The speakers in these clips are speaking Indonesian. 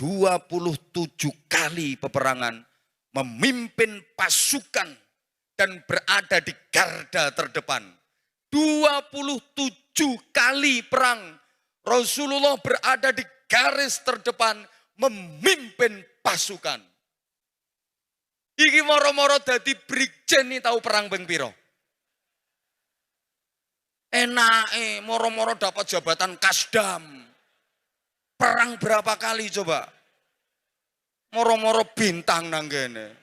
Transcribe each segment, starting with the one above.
27 kali peperangan, memimpin pasukan dan berada di garda terdepan. 27 kali perang Rasulullah berada di garis terdepan memimpin pasukan. Iki moro-moro dadi brigjen nih tahu perang ping piro? Enake moro-moro dapat jabatan kasdam. Perang berapa kali coba? Moro-moro bintang nanggene.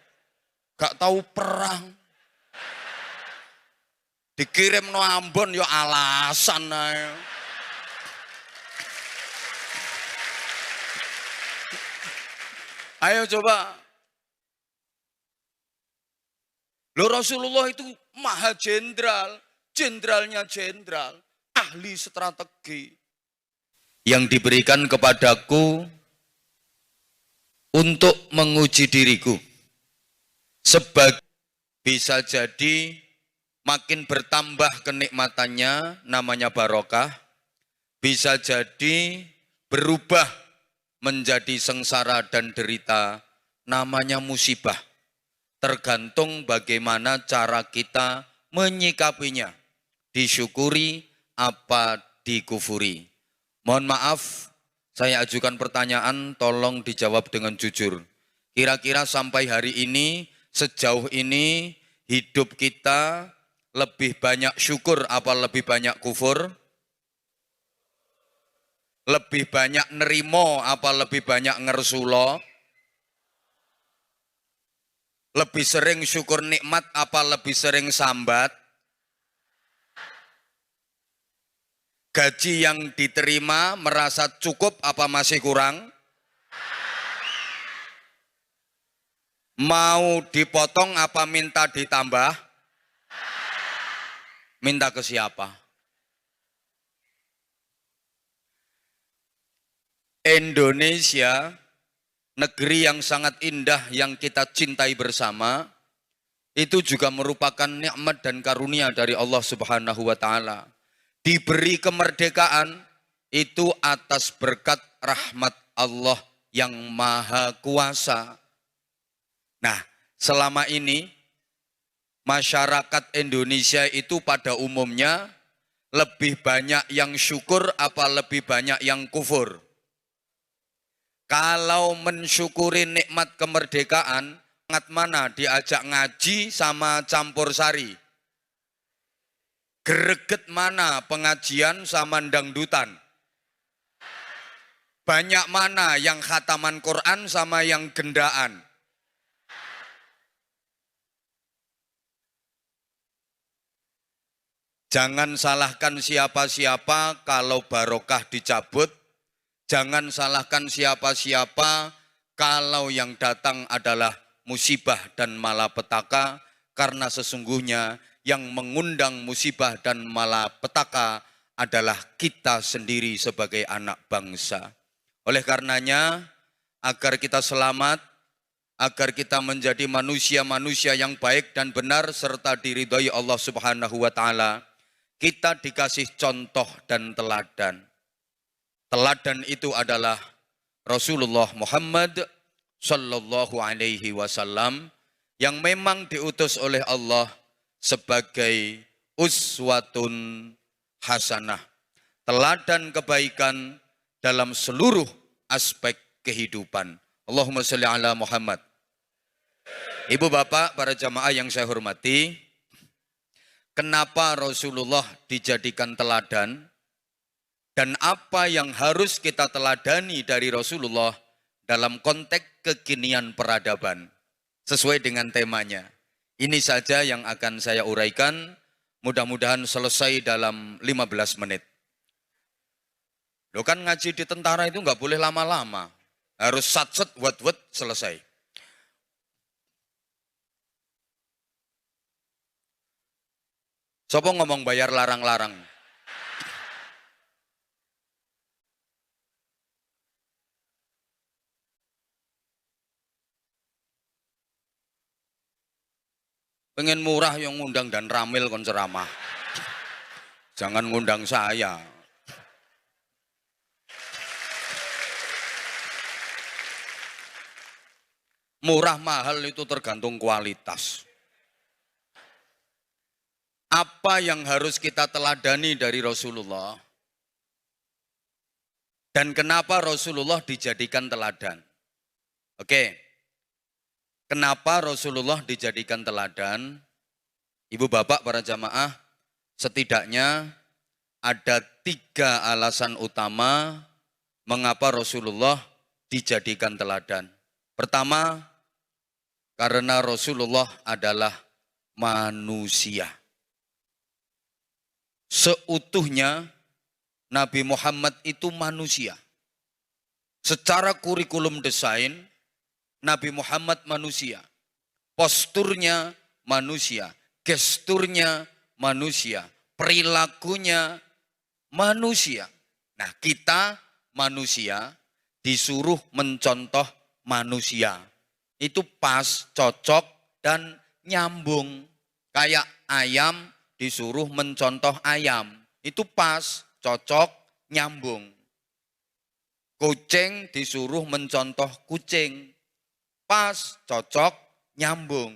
Gak tahu perang. Dikirim no Ambon yo alasan ae. Ayo coba. Loh Rasulullah itu maha jenderal. Jenderalnya jenderal, ahli strategi yang diberikan kepadaku untuk menguji diriku. Sebab bisa jadi makin bertambah kenikmatannya, namanya barokah, bisa jadi berubah menjadi sengsara dan derita, namanya musibah. Tergantung bagaimana cara kita menyikapinya. Disyukuri apa dikufuri. Mohon maaf, saya ajukan pertanyaan, tolong dijawab dengan jujur. Kira-kira sampai hari ini, sejauh ini, hidup kita lebih banyak syukur apa lebih banyak kufur? Lebih banyak nerimo apa lebih banyak ngersulo? Lebih sering syukur nikmat apa lebih sering sambat? Gaji yang diterima merasa cukup apa masih kurang? Mau dipotong apa minta ditambah? Minta ke siapa? Indonesia, negeri yang sangat indah yang kita cintai bersama, itu juga merupakan nikmat dan karunia dari Allah Subhanahu wa Ta'ala. Diberi kemerdekaan itu atas berkat rahmat Allah yang maha kuasa. Nah, selama ini masyarakat Indonesia itu pada umumnya lebih banyak yang syukur apa lebih banyak yang kufur? Kalau mensyukuri nikmat kemerdekaan, sangat mana diajak ngaji sama campur sari? Greget mana pengajian sama dangdutan? Banyak mana yang khataman Quran sama yang gendaan? Jangan salahkan siapa-siapa kalau barokah dicabut. Jangan salahkan siapa-siapa kalau yang datang adalah musibah dan malapetaka. Karena sesungguhnya yang mengundang musibah dan malapetaka adalah kita sendiri sebagai anak bangsa. Oleh karenanya, agar kita selamat, agar kita menjadi manusia-manusia yang baik dan benar serta diridhoi Allah Subhanahu wa Ta'ala, kita dikasih contoh dan teladan. Teladan itu adalah Rasulullah Muhammad sallallahu alaihi wasallam yang memang diutus oleh Allah sebagai uswatun hasanah, teladan kebaikan dalam seluruh aspek kehidupan. Allahumma sholli ala Muhammad. Ibu bapak, para jamaah yang saya hormati, kenapa Rasulullah dijadikan teladan dan apa yang harus kita teladani dari Rasulullah dalam konteks kekinian peradaban sesuai dengan temanya. Ini saja yang akan saya uraikan, mudah-mudahan selesai dalam 15 menit. Loh kan ngaji di tentara itu nggak boleh lama-lama, harus sat-set, wet-wet, selesai. Sopo ngomong bayar larang-larang? Pengen murah yang ngundang dan Ramil kon ceramah. Jangan ngundang saya. Murah mahal itu tergantung kualitas. Apa yang harus kita teladani dari Rasulullah? Dan kenapa Rasulullah dijadikan teladan? Oke, kenapa Rasulullah dijadikan teladan? Ibu bapak para jamaah, setidaknya ada 3 alasan utama mengapa Rasulullah dijadikan teladan. Pertama, karena Rasulullah adalah manusia. Seutuhnya Nabi Muhammad itu manusia. Secara kurikulum desain, Nabi Muhammad manusia. Posturnya manusia, gesturnya manusia, perilakunya manusia. Nah, kita manusia disuruh mencontoh manusia. Itu pas, cocok, dan nyambung. Kayak ayam disuruh mencontoh ayam. Itu pas, cocok, nyambung. Kucing disuruh mencontoh kucing. Pas, cocok, nyambung.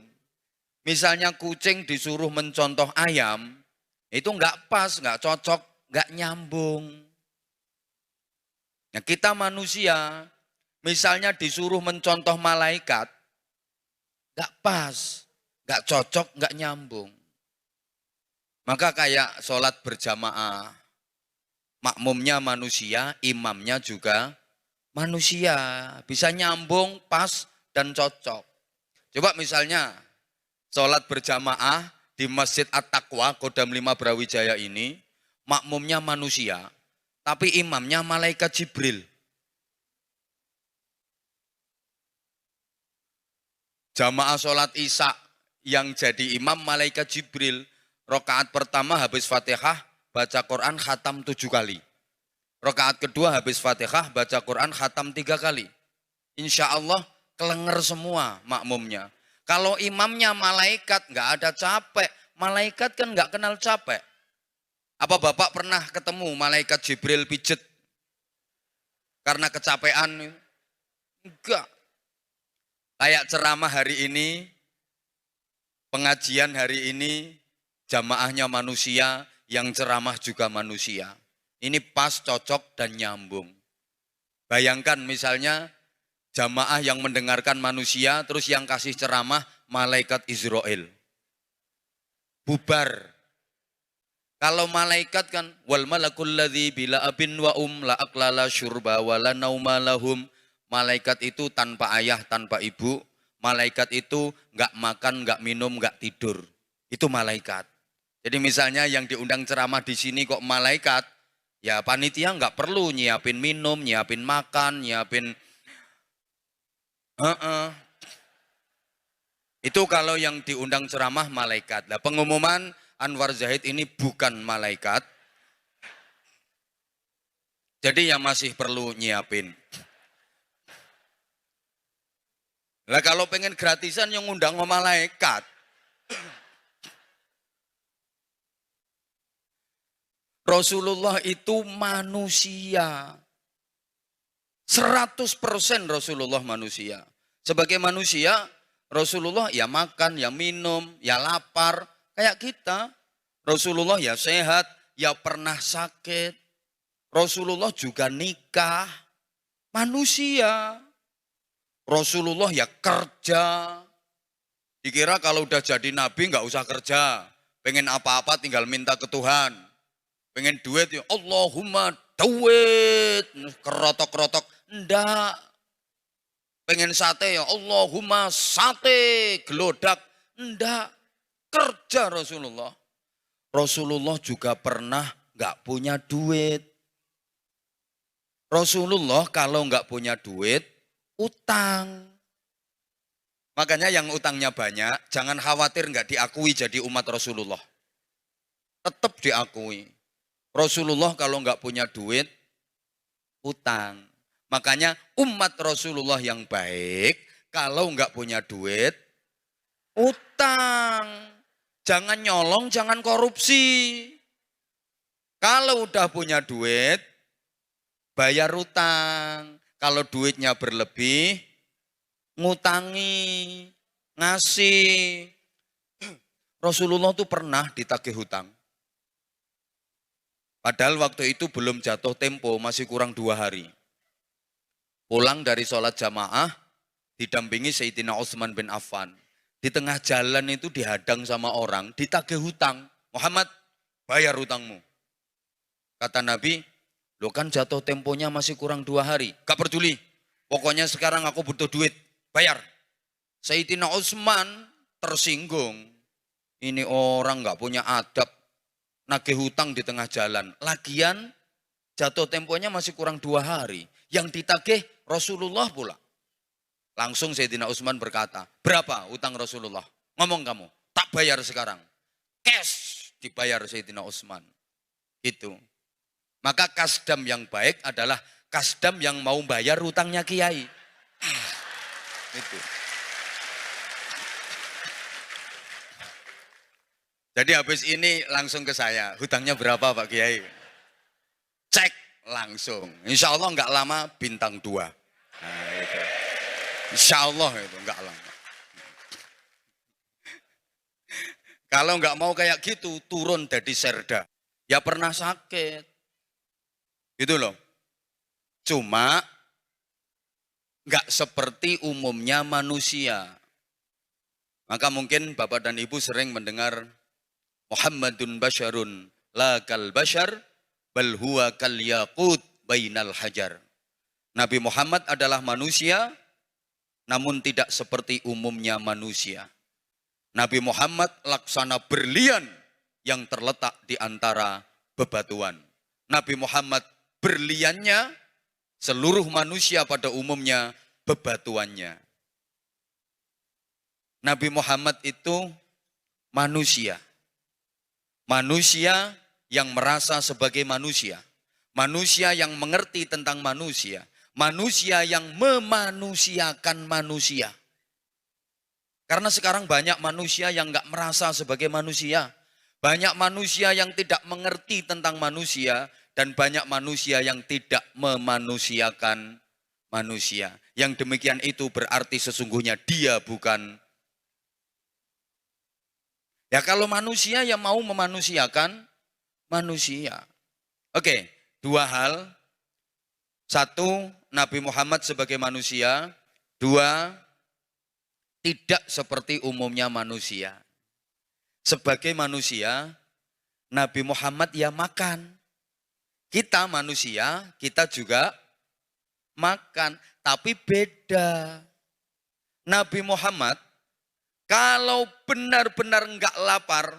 Misalnya kucing disuruh mencontoh ayam, itu enggak pas, enggak cocok, enggak nyambung. Nah, kita manusia, misalnya disuruh mencontoh malaikat, enggak pas, enggak cocok, enggak nyambung. Maka kayak sholat berjamaah, makmumnya manusia, imamnya juga manusia. Bisa nyambung, pas, dan cocok. Coba misalnya sholat berjamaah di Masjid At-Taqwa, Kodam 5 Brawijaya ini, makmumnya manusia, tapi imamnya malaikat Jibril. Jamaah sholat Isya yang jadi imam malaikat Jibril. Rakaat pertama habis Fatihah, baca Quran khatam 7 kali. Rakaat kedua habis Fatihah, baca Quran khatam 3 kali. Insya Allah kelenger semua makmumnya. Kalau imamnya malaikat nggak ada capek. Malaikat kan nggak kenal capek. Apa Bapak pernah ketemu malaikat Jibril pijet karena kecapean? Enggak. Kayak ceramah hari ini, pengajian hari ini, jamaahnya manusia, yang ceramah juga manusia. Ini pas, cocok, dan nyambung. Bayangkan misalnya jamaah yang mendengarkan manusia, terus yang kasih ceramah malaikat Israel. Bubar. Kalau malaikat kan, wal malakul ladzi bila abin wa la aklala syurba wa la nauma lahum. Malaikat itu tanpa ayah, tanpa ibu. Malaikat itu enggak makan, enggak minum, enggak tidur. Itu malaikat. Jadi misalnya yang diundang ceramah di sini kok malaikat, ya panitia nggak perlu nyiapin minum, nyiapin makan, nyiapin. Itu kalau yang diundang ceramah malaikat. Nah, pengumuman Anwar Zahid ini bukan malaikat. Jadi yang masih perlu nyiapin. Lah kalau pengen gratisan yang ngundang malaikat. Rasulullah itu manusia. 100% Rasulullah manusia. Sebagai manusia, Rasulullah ya makan, ya minum, ya lapar. Kayak kita. Rasulullah ya sehat, ya pernah sakit. Rasulullah juga nikah. Manusia. Rasulullah ya kerja. Dikira kalau udah jadi nabi nggak usah kerja. Pengen apa-apa tinggal minta ke Tuhan. Pengen duit ya Allahumma duit, kerotok-kerotok, enggak. Pengen sate ya Allahumma sate, gelodak, enggak. Kerja Rasulullah. Rasulullah juga pernah enggak punya duit. Rasulullah kalau enggak punya duit, utang. Makanya yang utangnya banyak, jangan khawatir enggak diakui jadi umat Rasulullah. Tetap diakui. Rasulullah kalau enggak punya duit, utang. Makanya umat Rasulullah yang baik, kalau enggak punya duit, utang. Jangan nyolong, jangan korupsi. Kalau udah punya duit, bayar utang. Kalau duitnya berlebih, ngutangi, ngasih. Rasulullah tuh pernah ditagih hutang. Padahal waktu itu belum jatuh tempo, masih kurang 2 hari. Pulang dari sholat jamaah, didampingi Sayyidina Utsman bin Affan. Di tengah jalan itu dihadang sama orang, ditagih hutang. Muhammad, bayar hutangmu. Kata Nabi, lo kan jatuh temponya masih kurang 2 hari. Gak peduli, pokoknya sekarang aku butuh duit, bayar. Sayyidina Utsman tersinggung. Ini orang gak punya adab, nagih hutang di tengah jalan. Lagian jatuh temponya masih kurang 2 hari. Yang ditagih Rasulullah pula. Langsung Sayyidina Utsman berkata, berapa hutang Rasulullah? Ngomong kamu, tak bayar sekarang. Cash dibayar Sayyidina Utsman. Gitu. Maka kasdam yang baik adalah kasdam yang mau bayar hutangnya kiai. Itu. Jadi habis ini langsung ke saya, hutangnya berapa Pak Kiai? Cek langsung. Insya Allah nggak lama bintang 2. Nah, itu. Insya Allah itu nggak lama. Kalau nggak mau kayak gitu, turun dari serda. Ya pernah sakit. Gitu loh. Cuma nggak seperti umumnya manusia. Maka mungkin Bapak dan Ibu sering mendengar Muhammadun basyarun la kal basyar bal huwa kal yaqut bainal hajar. Nabi Muhammad adalah manusia namun tidak seperti umumnya manusia. Nabi Muhammad laksana berlian yang terletak di antara bebatuan. Nabi Muhammad berliannya, seluruh manusia pada umumnya bebatuannya. Nabi Muhammad itu manusia. Manusia yang merasa sebagai manusia. Manusia yang mengerti tentang manusia. Manusia yang memanusiakan manusia. Karena sekarang banyak manusia yang nggak merasa sebagai manusia. Banyak manusia yang tidak mengerti tentang manusia. Dan banyak manusia yang tidak memanusiakan manusia. Yang demikian itu berarti sesungguhnya dia bukan. Ya kalau manusia yang mau memanusiakan manusia. Oke, 2 hal. 1, Nabi Muhammad sebagai manusia. 2, tidak seperti umumnya manusia. Sebagai manusia, Nabi Muhammad ya makan. Kita manusia, kita juga makan. Tapi beda. Nabi Muhammad kalau benar-benar enggak lapar,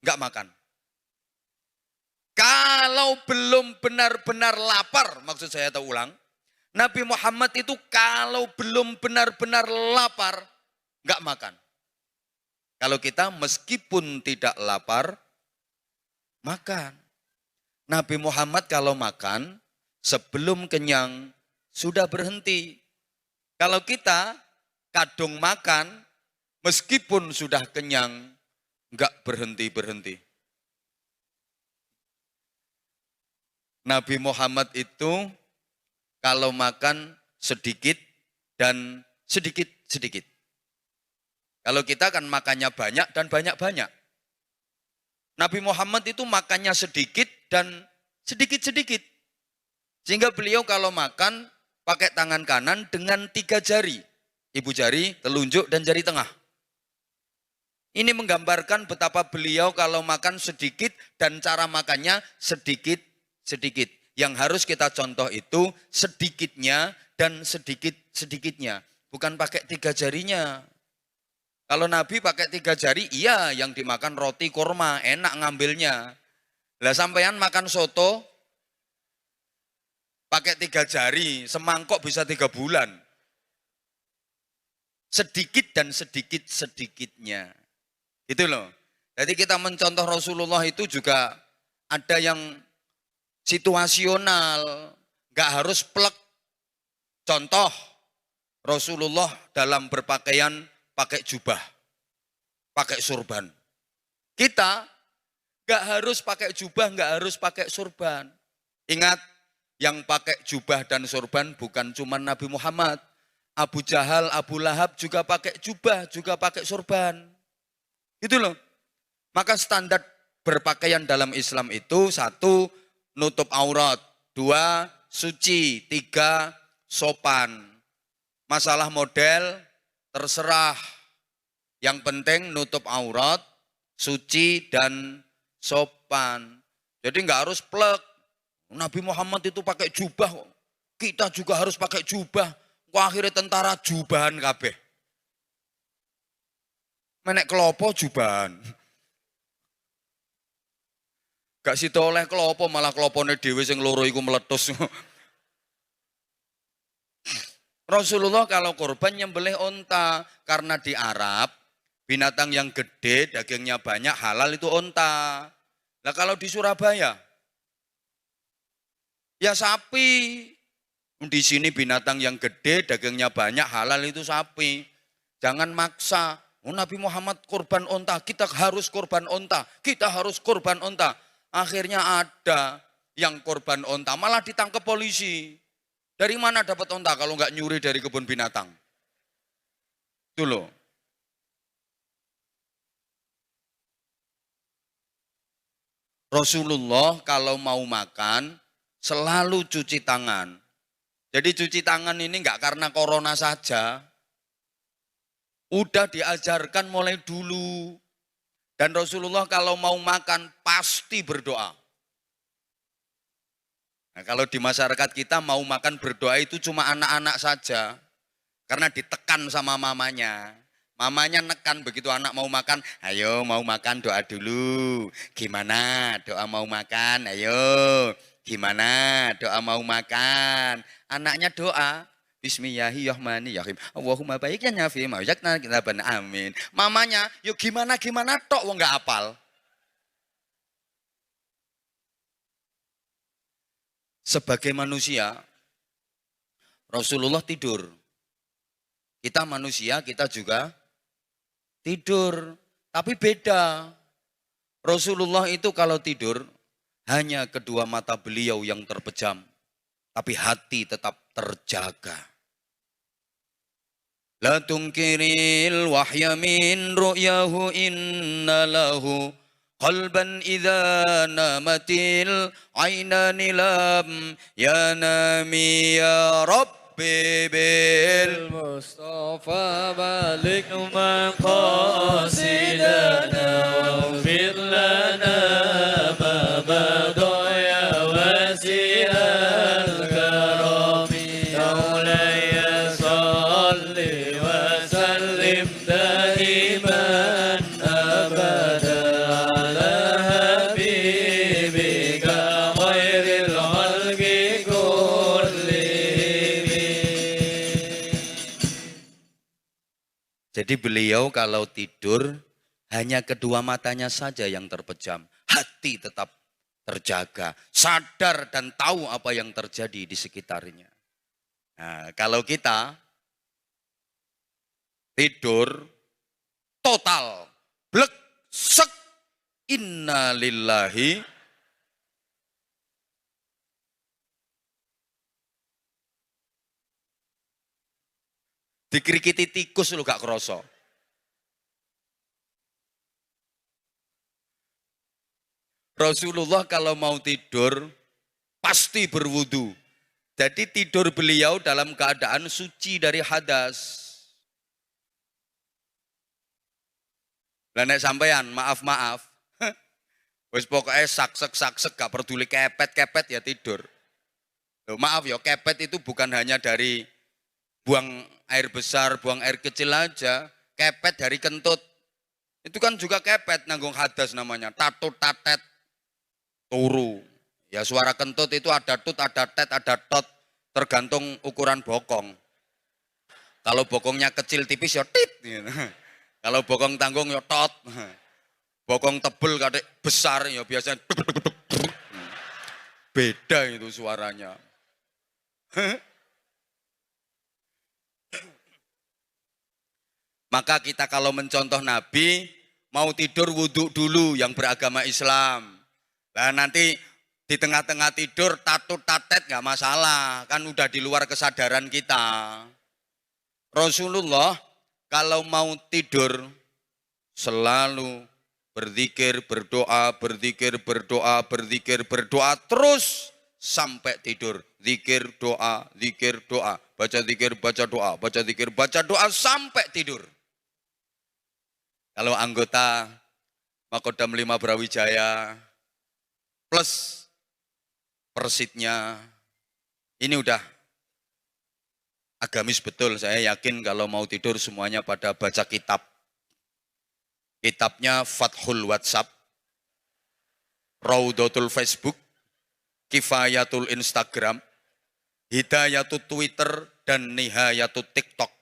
enggak makan. Kalau belum benar-benar lapar, maksud saya tahu ulang, Nabi Muhammad itu kalau belum benar-benar lapar, enggak makan. Kalau kita meskipun tidak lapar, makan. Nabi Muhammad kalau makan, sebelum kenyang, sudah berhenti. Kalau kita kadung makan, meskipun sudah kenyang, enggak berhenti-berhenti. Nabi Muhammad itu kalau makan sedikit dan sedikit-sedikit. Kalau kita kan makannya banyak dan banyak-banyak. Nabi Muhammad itu makannya sedikit dan sedikit-sedikit. Sehingga beliau kalau makan pakai tangan kanan dengan 3 jari. Ibu jari, telunjuk, dan jari tengah. Ini menggambarkan betapa beliau kalau makan sedikit dan cara makannya sedikit-sedikit. Yang harus kita contoh itu sedikitnya dan sedikit-sedikitnya. Bukan pakai 3 jarinya. Kalau Nabi pakai 3 jari, iya yang dimakan roti kurma, enak ngambilnya. Lah sampean makan soto, pakai 3 jari, semangkok bisa 3 bulan. Sedikit dan sedikit-sedikitnya. Gitu loh. Jadi kita mencontoh Rasulullah itu juga ada yang situasional, gak harus plek. Contoh, Rasulullah dalam berpakaian pakai jubah, pakai surban. Kita gak harus pakai jubah, gak harus pakai surban. Ingat, yang pakai jubah dan surban bukan cuma Nabi Muhammad. Abu Jahal, Abu Lahab juga pakai jubah, juga pakai sorban. Gitu loh. Maka standar berpakaian dalam Islam itu satu, nutup aurat. Dua, suci. Tiga, sopan. Masalah model, terserah. Yang penting nutup aurat, suci, dan sopan. Jadi nggak harus plek. Nabi Muhammad itu pakai jubah. Kita juga harus pakai jubah. Wah, akhirnya tentara jubahan kabeh. Menek kelopo jubahan. Gak sida oleh kelopo, malah kelopone dhewe sing loro iku meletus. Rasulullah kalau korban nyembelih onta, karena di Arab binatang yang gede, dagingnya banyak, halal itu onta. Nah kalau di Surabaya, ya sapi. Di sini binatang yang gede, dagingnya banyak, halal itu sapi. Jangan maksa. Oh, Nabi Muhammad korban onta, kita harus korban onta, kita harus korban onta. Akhirnya ada yang korban onta, malah ditangkap polisi. Dari mana dapat onta kalau nggak nyuri dari kebun binatang? Itu loh. Rasulullah kalau mau makan selalu cuci tangan. Jadi cuci tangan ini enggak karena corona saja. Udah diajarkan mulai dulu. Dan Rasulullah kalau mau makan pasti berdoa. Nah, kalau di masyarakat kita mau makan berdoa itu cuma anak-anak saja. Karena ditekan sama mamanya. Mamanya nekan begitu anak mau makan, ayo mau makan doa dulu. Gimana doa mau makan, ayo. Gimana doa mau makan. Anaknya doa, Bismillahirrahmanirrahim. Allahumma baik ya nafi maujakna kita amin. Mamanya, yuk gimana tok wong nggak apal. Sebagai manusia, Rasulullah tidur. Kita manusia, kita juga tidur. Tapi beda. Rasulullah itu kalau tidur, hanya kedua mata beliau yang terpejam. Tapi hati tetap terjaga. La tungkiril wahya min ru'yahu inna lahu qalban idha namatil aynani lam yanami ya Rabbi bil Mustafa balik maqasidana waghfir lana ma badaya wasi'al karami maulaya salli wa sallim daiman abada ala habibika khairil khalqi kullihim. Jadi beliau kalau tidur hanya kedua matanya saja yang terpejam. Hati tetap terjaga, sadar dan tahu apa yang terjadi di sekitarnya. Nah, kalau kita tidur total, blek, sek, inna lillahi. Dikrikiti tikus lu gak kroso. Rasulullah kalau mau tidur pasti berwudu. Jadi tidur beliau dalam keadaan suci dari hadas. Lah nek sampean maaf. Wis pokoknya saksek gak peduli kepet ya tidur. Loh, maaf ya, kepet itu bukan hanya dari buang air besar, buang air kecil aja. Kepet dari kentut. Itu kan juga kepet nanggung hadas namanya. Tatut, tatet, turu. Ya suara kentut itu ada tut, ada tet, ada tot. Tergantung ukuran bokong. Kalau bokongnya kecil tipis ya tit. Kalau bokong tanggung ya tot. Bokong tebel kadek besar ya biasanya. Beda itu suaranya. Maka kita kalau mencontoh Nabi, mau tidur wudhu dulu yang beragama Islam. Nah nanti di tengah-tengah tidur tatut tatet nggak masalah, kan udah di luar kesadaran kita. Rasulullah kalau mau tidur selalu berzikir, berdoa, berzikir, berdoa, berzikir, berdoa terus sampai tidur. Zikir, doa, baca zikir, baca doa, baca zikir, baca doa sampai tidur. Kalau anggota Makodam 5 Brawijaya plus persitnya ini udah agamis betul. Saya yakin kalau mau tidur semuanya pada baca kitab. Kitabnya Fathul WhatsApp, Raudatul Facebook, Kifayatul Instagram, Hidayatul Twitter, dan Nihayatul TikTok.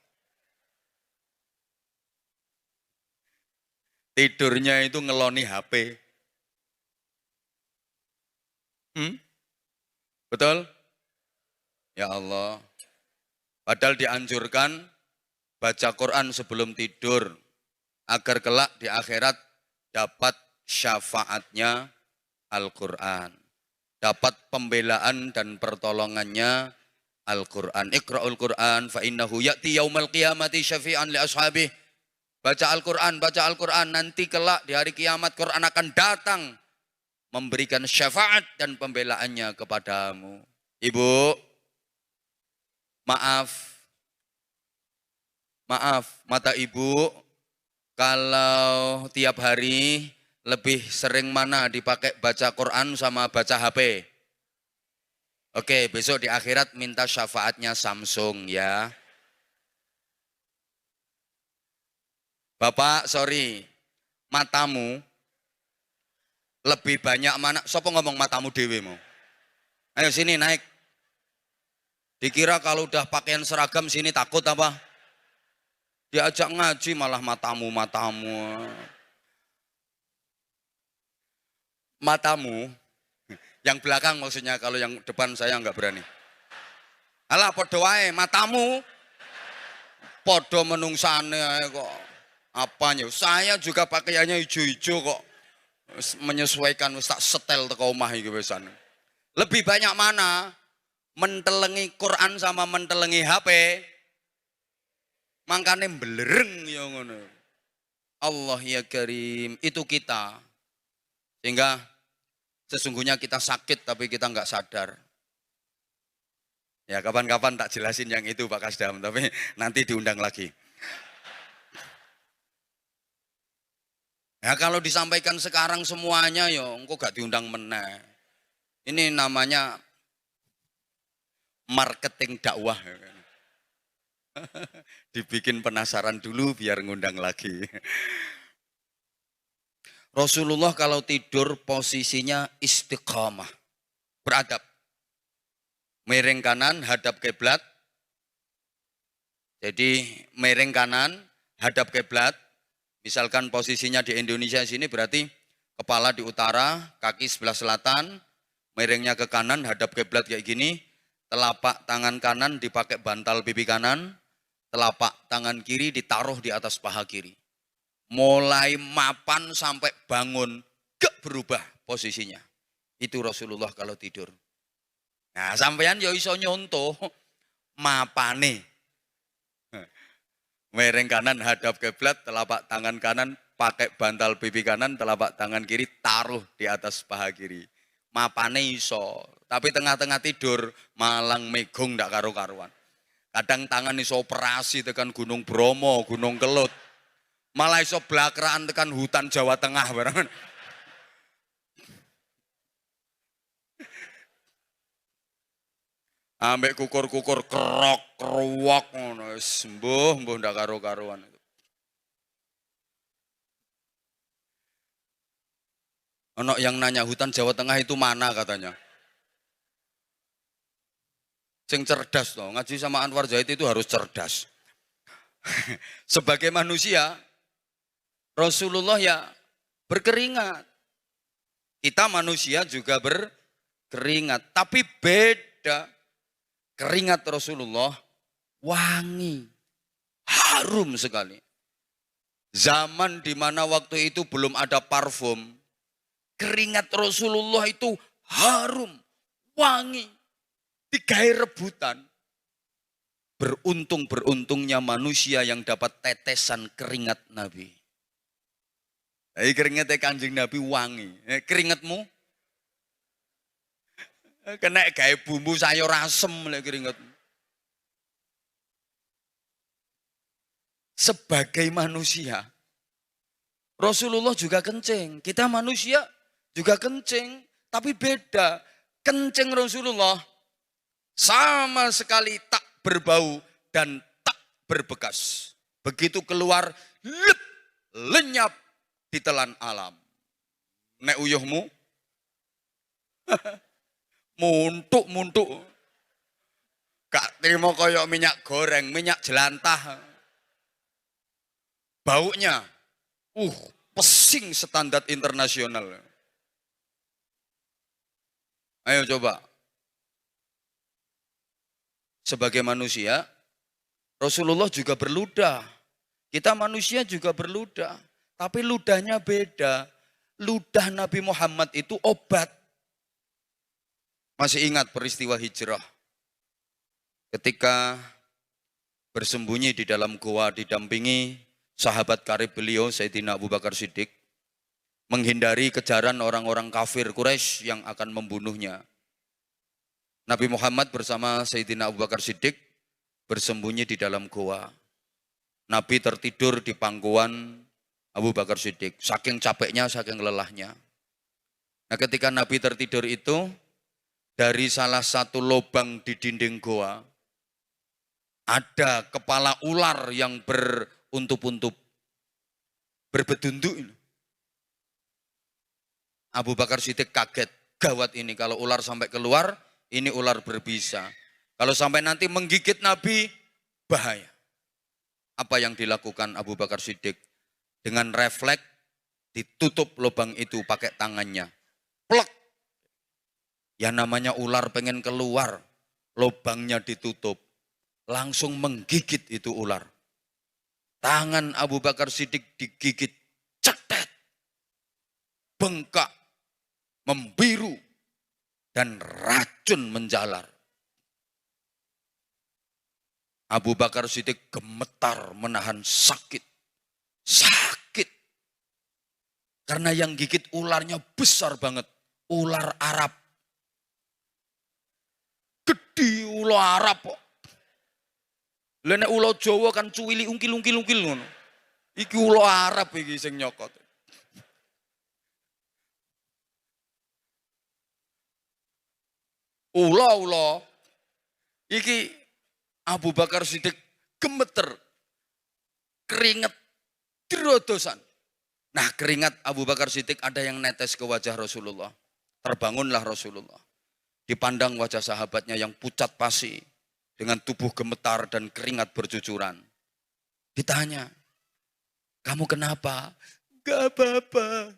Tidurnya itu ngeloni HP. Betul? Ya Allah. Padahal dianjurkan baca Quran sebelum tidur agar kelak di akhirat dapat syafaatnya Al-Quran. Dapat pembelaan dan pertolongannya Al-Quran. Iqra'ul Quran fa innahu ya'ti yaumal qiyamati syafi'an li ashabih. Baca Al-Quran, nanti kelak di hari kiamat Quran akan datang memberikan syafaat dan pembelaannya kepadamu. Ibu, maaf, mata ibu kalau tiap hari lebih sering mana dipakai baca Quran sama baca HP? Oke, besok di akhirat minta syafaatnya Samsung ya. Bapak, sorry, matamu lebih banyak mana? Sopo ngomong matamu dewe mau? Ayo sini naik. Dikira kalau udah pakaian seragam sini takut apa? Diajak ngaji malah matamu. Matamu, yang belakang maksudnya, kalau yang depan saya nggak berani. Alah podo wae matamu, podo menungsane kok. Apanya? Saya juga pakaiannya hijau-hijau kok. Menyesuaikan tak setel teko omah iki wisan. Lebih banyak mana? Mentelengi Quran sama mentelengi HP. Mangkane belereng ya ngono. Allah ya Karim, itu kita. Sehingga sesungguhnya kita sakit tapi kita nggak sadar. Ya kapan-kapan tak jelasin yang itu Pak Kasdam, tapi nanti diundang lagi. Ya kalau disampaikan sekarang semuanya ya engko gak diundang meneh. Ini namanya marketing dakwah. Dibikin penasaran dulu biar ngundang lagi. Rasulullah kalau tidur posisinya istiqamah, beradab. Miring kanan hadap kiblat. Jadi miring kanan hadap kiblat. Misalkan posisinya di Indonesia sini berarti kepala di utara, kaki sebelah selatan, miringnya ke kanan, hadap kiblat kayak gini, telapak tangan kanan dipakai bantal pipi kanan, telapak tangan kiri ditaruh di atas paha kiri. Mulai mapan sampai bangun, gak berubah posisinya. Itu Rasulullah kalau tidur. Nah sampean ya iso nyontoh mapane. Miring kanan hadap kiblat, telapak tangan kanan pakai bantal pipi kanan, telapak tangan kiri taruh di atas paha kiri. Mapane iso, tapi tengah-tengah tidur malang megong ndak karu-karuan. Kadang tangan iso operasi tekan Gunung Bromo, Gunung Kelut. Malah iso blakraan tekan hutan Jawa Tengah barang. Ambek kukur-kukur kerok, keruwak ngono wis mbuh ndak karo-karuan itu. Ono yang nanya hutan Jawa Tengah itu mana katanya. Sing cerdas toh, ngaji sama Anwar Zaid itu harus cerdas. Sebagai manusia Rasulullah ya berkeringat. Kita manusia juga berkeringat, tapi beda. Keringat Rasulullah wangi, harum sekali. Zaman di mana waktu itu belum ada parfum, keringat Rasulullah itu harum, wangi, digawe rebutan. Beruntung-beruntungnya manusia yang dapat tetesan keringat Nabi. Keringatnya Kanjeng Nabi wangi. Keringatmu? Kena gawe bumbu sayur asem lek keringatmu. Sebagai manusia, Rasulullah juga kencing. Kita manusia juga kencing. Tapi beda. Kencing Rasulullah sama sekali tak berbau dan tak berbekas. Begitu keluar, lenyap ditelan alam. Nek uyuhmu, muntuk. Gak terima koyok minyak goreng, minyak jelantah. Baunya, pesing standar internasional. Ayo coba. Sebagai manusia, Rasulullah juga berludah. Kita manusia juga berludah. Tapi ludahnya beda. Ludah Nabi Muhammad itu obat. Masih ingat peristiwa hijrah. Ketika bersembunyi di dalam goa didampingi sahabat karib beliau Sayyidina Abu Bakar Siddiq. Menghindari kejaran orang-orang kafir Quraisy yang akan membunuhnya. Nabi Muhammad bersama Sayyidina Abu Bakar Siddiq bersembunyi di dalam goa. Nabi tertidur di pangkuan Abu Bakar Siddiq. Saking capeknya, saking lelahnya. Nah ketika Nabi tertidur itu, dari salah satu lubang di dinding goa, ada kepala ular yang beruntup-untup, berbedunduk. Abu Bakar Siddiq kaget, gawat ini kalau ular sampai keluar, ini ular berbisa. Kalau sampai nanti menggigit Nabi, bahaya. Apa yang dilakukan Abu Bakar Siddiq? Dengan refleks, ditutup lubang itu pakai tangannya. Plek. Ya namanya ular pengen keluar, lubangnya ditutup. Langsung menggigit itu ular. Tangan Abu Bakar Siddiq digigit, cetet. Bengkak, membiru, dan racun menjalar. Abu Bakar Siddiq gemetar menahan sakit. Sakit. Karena yang gigit ularnya besar banget. Ular Arab. Gede ular Arab kok. Lene ular Jawa kan cuwili ungkil ngono. Iki ular Arab iki sing nyokot. Ula. Iki Abu Bakar Siddiq gemeter. Keringet dirodosan. Nah keringat Abu Bakar Siddiq ada yang netes ke wajah Rasulullah. Terbangunlah Rasulullah. Dipandang wajah sahabatnya yang pucat pasi. Dengan tubuh gemetar dan keringat bercucuran. Ditanya, kamu kenapa? Gak apa-apa.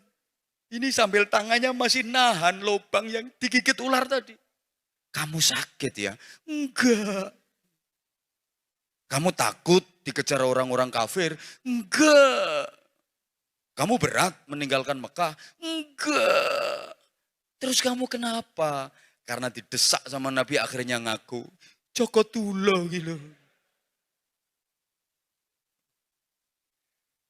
Ini sambil tangannya masih nahan lubang yang digigit ular tadi. Kamu sakit ya? Enggak. Kamu takut dikejar orang-orang kafir? Enggak. Kamu berat meninggalkan Mekah? Enggak. Terus kamu kenapa? Karena didesak sama Nabi akhirnya ngaku. Joko tulo gitu.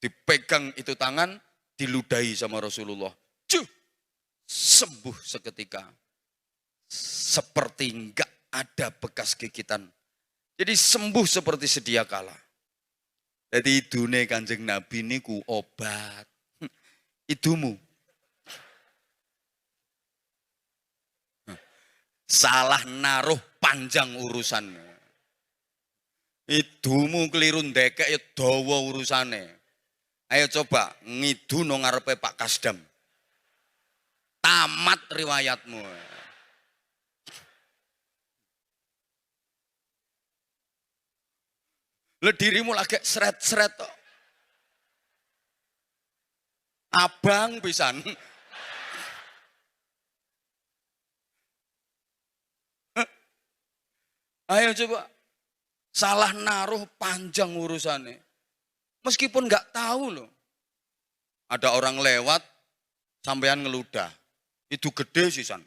Dipegang itu tangan, diludahi sama Rasulullah. Cuh, sembuh seketika. Seperti enggak ada bekas gigitan. Jadi sembuh seperti sedia kala. Jadi idune Kanjeng Nabi niku obat. Idumu. Salah naruh panjang urusan. Idumu keliru ndekek ya dawa urusane. Ayo coba ngidu nang ngarepe Pak Kasdam. Tamat riwayatmu. Lah dirimu lagi seret-seret kok. Abang pisan. Ayo coba. Salah naruh panjang urusannya. Meskipun nggak tahu loh. Ada orang lewat, sampean ngeludah. Itu gede sih san.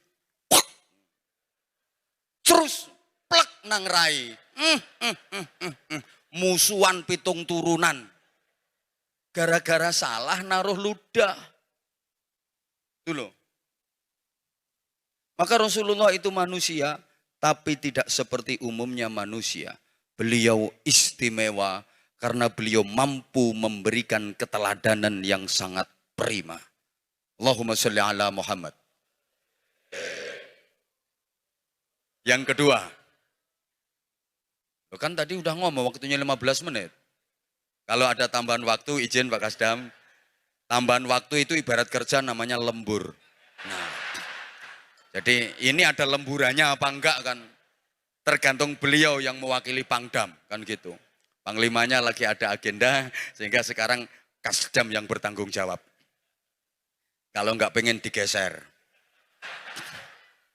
Terus plek nang rai. Musuhan 7 turunan. Gara-gara salah naruh ludah. Itu loh. Maka Rasulullah itu manusia, tapi tidak seperti umumnya manusia. Beliau istimewa karena beliau mampu memberikan keteladanan yang sangat prima. Allahumma sholli ala Muhammad. Yang kedua, kan tadi udah ngomong waktunya 15 menit. Kalau ada tambahan waktu, izin Pak Kasdam. Tambahan waktu itu ibarat kerja namanya lembur. Nah, jadi ini ada lemburannya apa enggak kan? Tergantung beliau yang mewakili Pangdam, kan gitu. Panglimanya lagi ada agenda, sehingga sekarang Kasdam yang bertanggung jawab. Kalau enggak pengen digeser.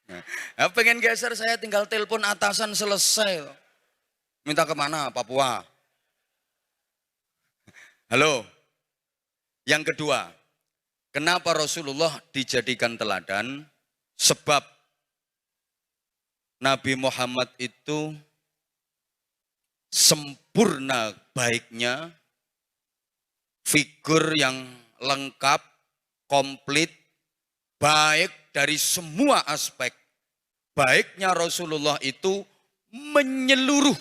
Nah, pengen geser saya tinggal telepon atasan selesai. Minta kemana? Papua. Halo. Yang kedua, kenapa Rasulullah dijadikan teladan? Sebab Nabi Muhammad itu sempurna baiknya, figur yang lengkap, komplit, baik dari semua aspek. Baiknya Rasulullah itu menyeluruh.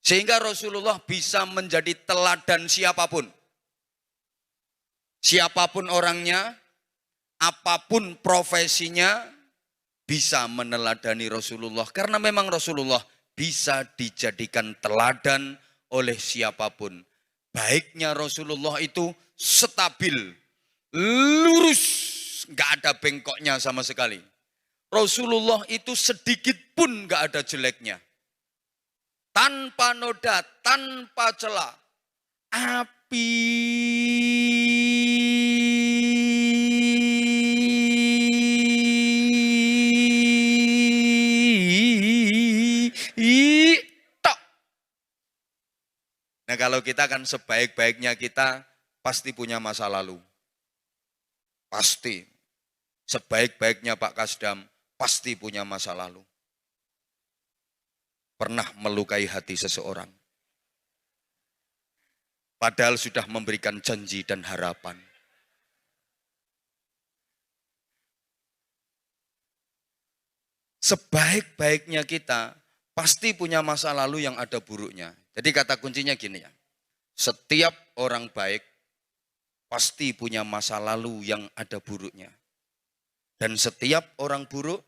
Sehingga Rasulullah bisa menjadi teladan siapapun. Siapapun orangnya, apapun profesinya, bisa meneladani Rasulullah. Karena memang Rasulullah bisa dijadikan teladan oleh siapapun. Baiknya Rasulullah itu stabil, lurus, nggak ada bengkoknya sama sekali. Rasulullah itu sedikit pun nggak ada jeleknya. Tanpa noda, tanpa celah. Api tok. Nah kalau kita kan sebaik-baiknya kita pasti punya masa lalu. Pasti. Sebaik-baiknya Pak Kasdam pasti punya masa lalu. Pernah melukai hati seseorang. Padahal sudah memberikan janji dan harapan. Sebaik-baiknya kita pasti punya masa lalu yang ada buruknya. Jadi kata kuncinya gini ya. Setiap orang baik pasti punya masa lalu yang ada buruknya. Dan setiap orang buruk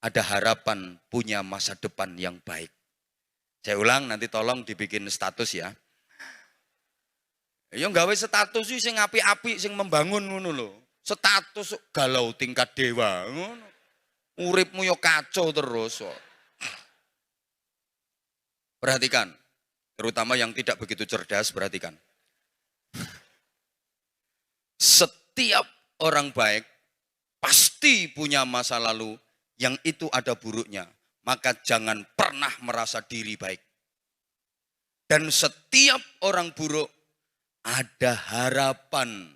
ada harapan punya masa depan yang baik. Saya ulang, nanti tolong dibikin status ya. Ya gawe status sih sing api-api sing membangun ngono lho. Status galau tingkat dewa ngono. Uripmu yo kacau terus kok. Perhatikan, terutama yang tidak begitu cerdas, perhatikan. Setiap orang baik pasti punya masa lalu yang itu ada buruknya. Maka jangan pernah merasa diri baik. Dan setiap orang buruk ada harapan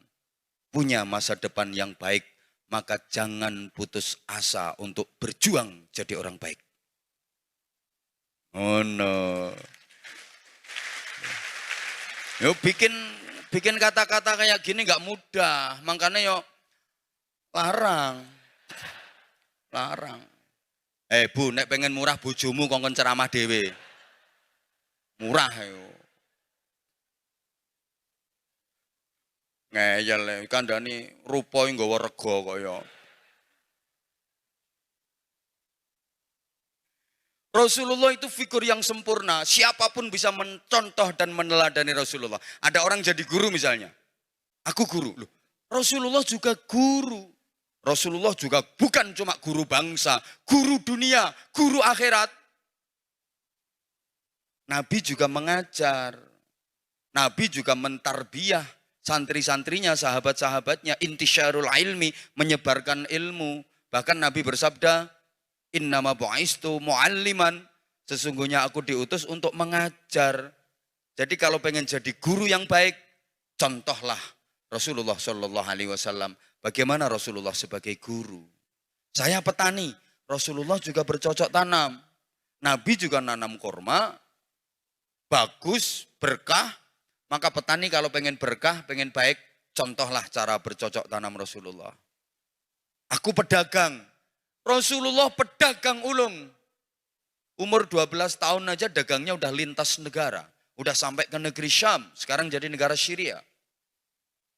punya masa depan yang baik. Maka jangan putus asa untuk berjuang jadi orang baik. Oh no. Yo bikin kata-kata kayak gini nggak mudah. Makanya yo larang. Bu, nek pengen murah bojomu kongkon ceramah dhewe. Murah yo. Ngeyel kandhani rupa nggawa rega kaya. Rasulullah itu figur yang sempurna. Siapapun bisa mencontoh dan meneladani Rasulullah. Ada orang jadi guru misalnya. Aku guru. Loh, Rasulullah juga guru. Rasulullah juga bukan cuma guru bangsa, guru dunia, guru akhirat. Nabi juga mengajar. Nabi juga mentarbiyah santri-santrinya, sahabat-sahabatnya, intisyarul ilmi, menyebarkan ilmu. Bahkan Nabi bersabda, innama bu'istu mu'alliman, sesungguhnya aku diutus untuk mengajar. Jadi kalau pengen jadi guru yang baik, contohlah Rasulullah Shallallahu Alaihi Wasallam. Bagaimana Rasulullah sebagai guru? Saya petani, Rasulullah juga bercocok tanam. Nabi juga nanam kurma, bagus, berkah. Maka petani kalau pengen berkah, pengen baik, contohlah cara bercocok tanam Rasulullah. Aku pedagang, Rasulullah pedagang ulung. Umur 12 tahun aja dagangnya udah lintas negara. Udah sampai ke negeri Syam, sekarang jadi negara Syria.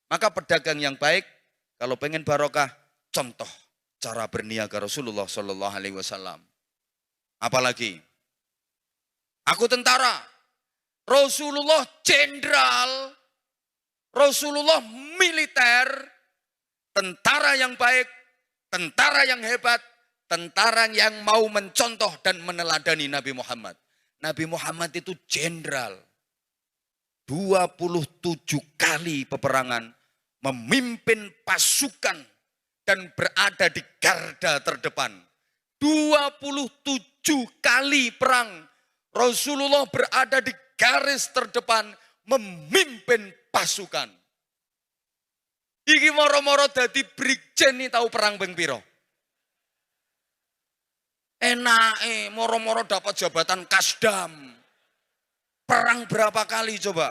Maka pedagang yang baik, kalau pengen barokah, contoh cara berniaga Rasulullah Shallallahu Alaihi Wasallam. Apalagi, aku tentara, Rasulullah jenderal, Rasulullah militer, tentara yang baik, tentara yang hebat, tentara yang mau mencontoh dan meneladani Nabi Muhammad. Nabi Muhammad itu jenderal. 27 kali peperangan, memimpin pasukan dan berada di garda terdepan. 27 kali perang, Rasulullah berada di garis terdepan, memimpin pasukan. Iki moro-moro dadi brigjen nih tahu perang ping piro? Enake moro-moro dapat jabatan kasdam. Perang berapa kali coba?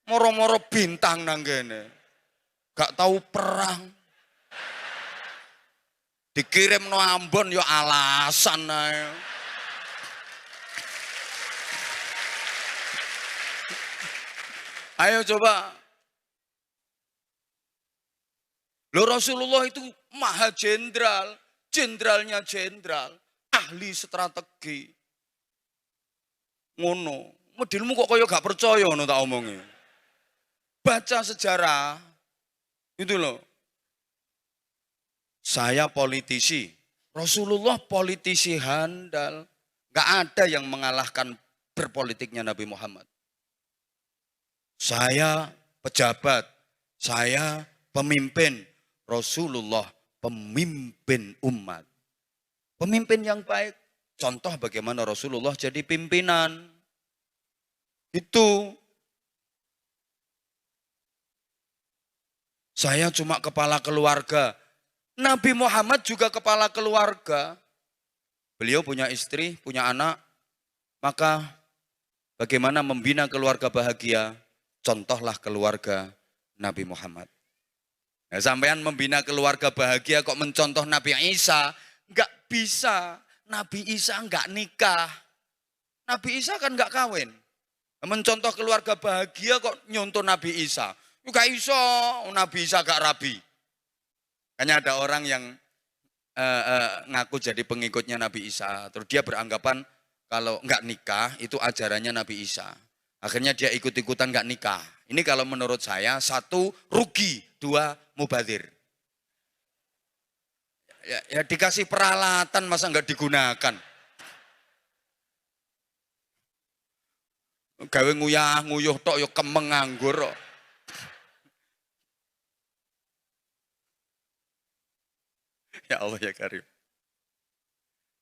Moro-moro bintang nang kene. Gak tahu perang. Dikirim no Ambon yo alasan ae. Ayo coba. Loh Rasulullah itu maha jenderal, jenderalnya jenderal, ahli strategi. Ngono, modelmu kok kaya gak percaya ngono tak omongi. Baca sejarah, itu loh. Saya politisi, Rasulullah politisi handal. Gak ada yang mengalahkan berpolitiknya Nabi Muhammad. Saya pejabat, saya pemimpin, Rasulullah pemimpin umat. Pemimpin yang baik. Contoh bagaimana Rasulullah jadi pimpinan. Itu. Saya cuma kepala keluarga. Nabi Muhammad juga kepala keluarga. Beliau punya istri, punya anak. Maka bagaimana membina keluarga bahagia? Contohlah keluarga Nabi Muhammad. Nah, sampean membina keluarga bahagia kok mencontoh Nabi Isa? Enggak bisa. Nabi Isa enggak nikah. Nabi Isa kan enggak kawin. Mencontoh keluarga bahagia kok nyontoh Nabi Isa. Enggak iso, Nabi Isa gak rabi. Hanya ada orang yang ngaku jadi pengikutnya Nabi Isa. Terus dia beranggapan kalau enggak nikah itu ajarannya Nabi Isa. Akhirnya dia ikut-ikutan enggak nikah. Ini kalau menurut saya, 1 rugi, 2 mubadzir. Ya dikasih peralatan masa enggak digunakan. Gawe nguyah-nguyuh tok ya kemeng nganggur kok. Ya Allah ya Karim.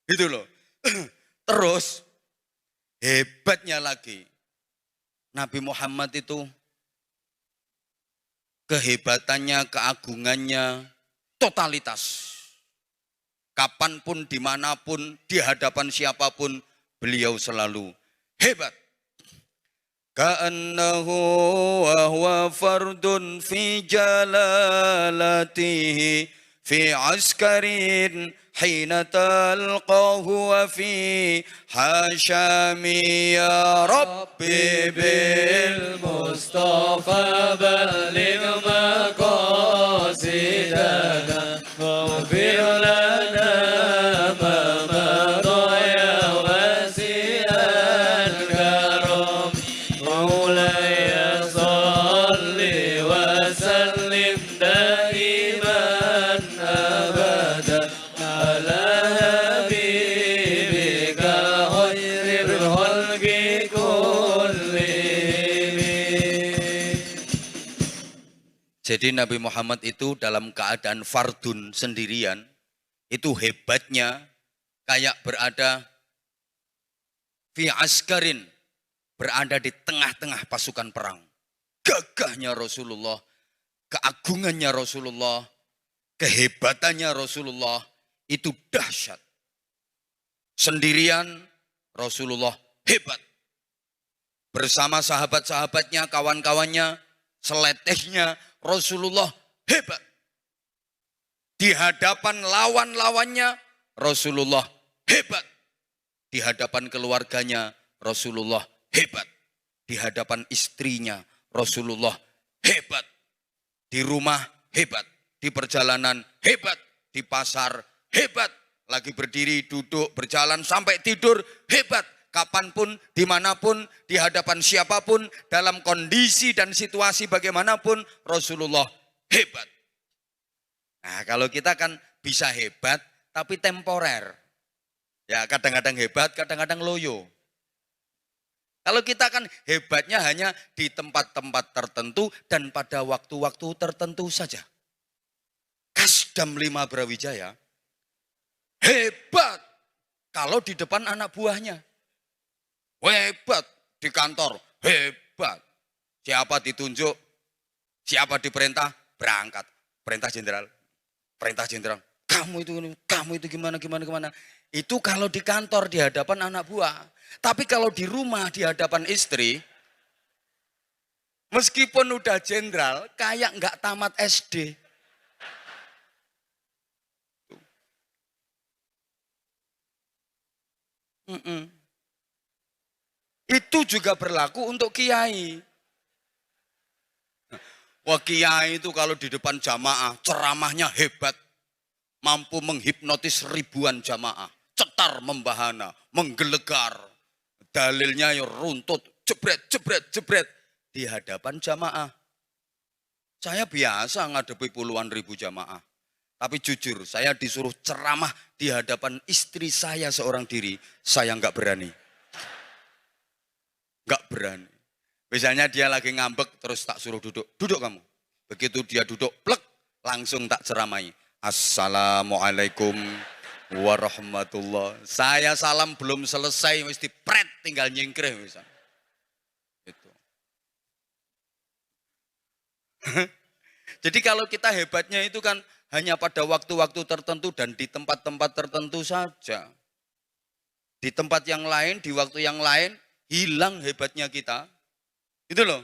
Itu loh. Terus hebatnya lagi. Nabi Muhammad itu kehebatannya, keagungannya totalitas. Kapanpun, dimanapun, di hadapan siapapun, beliau selalu hebat. Ka'annahu wa huwa fardun fi jalalatihi fi askarin hina talqahu wa fi hashami ya Rabbi bil Mustafa baligh maqasidana waghfir lana ma madha ya wasi'al karam maulaya salli wa sallim daiman abada ala habibika khairil khalqi kullihim. Jadi Nabi Muhammad itu dalam keadaan fardun sendirian, itu hebatnya kayak berada fi askarin, berada di tengah-tengah pasukan perang. Gagahnya Rasulullah, keagungannya Rasulullah, kehebatannya Rasulullah, Itu dahsyat. Sendirian Rasulullah hebat. Bersama sahabat-sahabatnya, kawan-kawannya, seletehnya Rasulullah hebat. Di hadapan lawan-lawannya Rasulullah hebat. Di hadapan keluarganya Rasulullah hebat. Di hadapan istrinya Rasulullah hebat. Di rumah hebat. Di perjalanan hebat. Di pasar hebat. Lagi berdiri, duduk, berjalan, sampai tidur hebat. Kapanpun, dimanapun, di hadapan siapapun, dalam kondisi dan situasi bagaimanapun, Rasulullah hebat. Nah, kalau kita kan bisa hebat, tapi temporer. Ya, kadang-kadang hebat, kadang-kadang loyo. Kalau kita kan hebatnya hanya di tempat-tempat tertentu dan pada waktu-waktu tertentu saja. Kasdam 5 Brawijaya hebat kalau di depan anak buahnya. Hebat di kantor, hebat. Siapa ditunjuk, siapa diperintah, berangkat. Perintah jenderal. Kamu itu gimana. Itu kalau di kantor di hadapan anak buah. Tapi kalau di rumah di hadapan istri, meskipun udah jenderal, kayak nggak tamat SD. Itu juga berlaku untuk kiai. Wah, kiai itu kalau di depan jamaah ceramahnya hebat. Mampu menghipnotis ribuan jamaah. Cetar membahana, menggelegar. Dalilnya ya runtut, jebret. Di hadapan jamaah. Saya biasa ngadepi puluhan ribu jamaah. Tapi jujur, saya disuruh ceramah di hadapan istri saya seorang diri. Saya nggak berani. Nggak berani. Misalnya dia lagi ngambek, terus tak suruh duduk. Duduk kamu. Begitu dia duduk, plek, langsung tak ceramai. Assalamualaikum warahmatullah. Saya salam belum selesai, mesti pret, tinggal nyingkrih misalnya. Gitu. Jadi kalau kita hebatnya itu kan hanya pada waktu-waktu tertentu dan di tempat-tempat tertentu saja. Di tempat yang lain, di waktu yang lain, hilang hebatnya kita. Itu loh.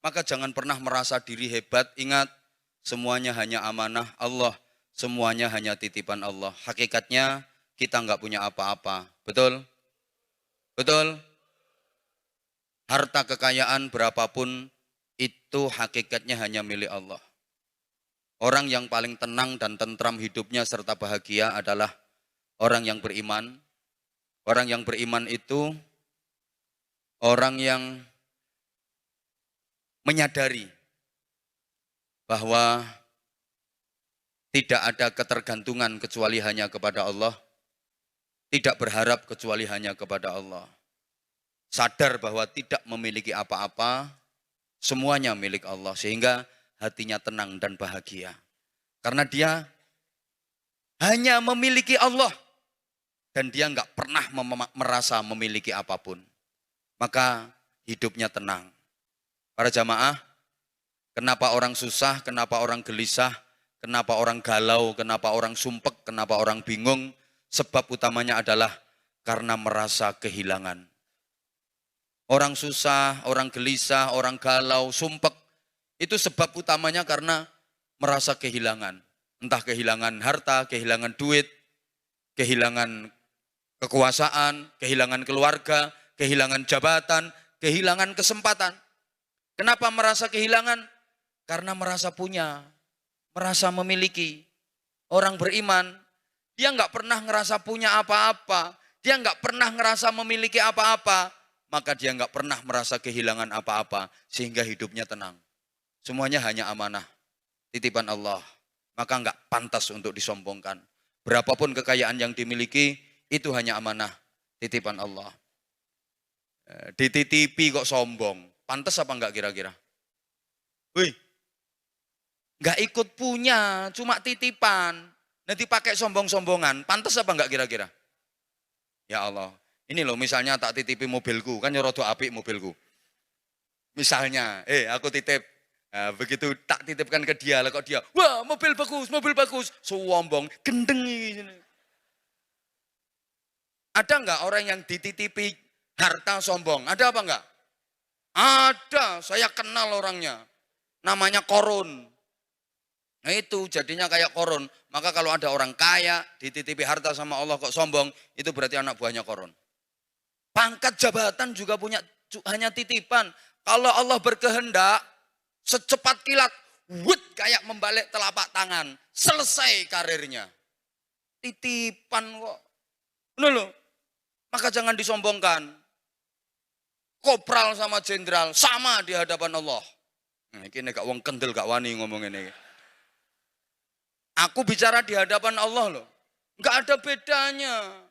Maka jangan pernah merasa diri hebat. Ingat, semuanya hanya amanah Allah. Semuanya hanya titipan Allah. Hakikatnya kita nggak punya apa-apa. Betul? Betul? Harta kekayaan berapapun, itu hakikatnya hanya milik Allah. Orang yang paling tenang dan tentram hidupnya serta bahagia adalah orang yang beriman. Orang yang beriman itu orang yang menyadari bahwa tidak ada ketergantungan kecuali hanya kepada Allah. Tidak berharap kecuali hanya kepada Allah. Sadar bahwa tidak memiliki apa-apa, semuanya milik Allah. Sehingga hatinya tenang dan bahagia. Karena dia hanya memiliki Allah. Dan dia nggak pernah merasa memiliki apapun. Maka hidupnya tenang. Para jamaah, kenapa orang susah, kenapa orang gelisah, kenapa orang galau, kenapa orang sumpek, kenapa orang bingung? Sebab utamanya adalah karena merasa kehilangan. Orang susah, orang gelisah, orang galau, sumpek, itu sebab utamanya karena merasa kehilangan. Entah kehilangan harta, kehilangan duit, kehilangan kekuasaan, kehilangan keluarga, kehilangan jabatan, kehilangan kesempatan. Kenapa merasa kehilangan? Karena merasa punya, merasa memiliki. Orang beriman, dia nggak pernah ngerasa punya apa-apa. Dia nggak pernah ngerasa memiliki apa-apa. Maka dia nggak pernah merasa kehilangan apa-apa. Sehingga hidupnya tenang. Semuanya hanya amanah, titipan Allah. Maka nggak pantas untuk disombongkan. Berapapun kekayaan yang dimiliki, itu hanya amanah, titipan Allah. Dititipi kok sombong. Pantas apa enggak kira-kira? Wih, enggak ikut punya, cuma titipan. Nanti pakai sombong-sombongan, pantas apa enggak kira-kira? Ya Allah, ini loh misalnya tak titipi mobilku, kan nyorodo apik mobilku. Misalnya, aku titip, begitu tak titipkan ke dia, lah kok dia, wah mobil bagus, sombong, gendeng ini. Ada enggak orang yang dititipi harta sombong? Ada apa enggak? Ada, saya kenal orangnya. Namanya Korun. Nah itu jadinya kayak Korun. Maka kalau ada orang kaya dititipi harta sama Allah kok sombong, itu berarti anak buahnya Korun. Pangkat jabatan juga punya hanya titipan. Kalau Allah berkehendak, secepat kilat, kayak membalik telapak tangan, selesai karirnya. Titipan kok. Benar loh. Maka jangan disombongkan. Kopral sama jenderal sama di hadapan Allah. Nah, ini gak wong kendel gak wani ngomong ini. Aku bicara di hadapan Allah loh. Gak ada bedanya.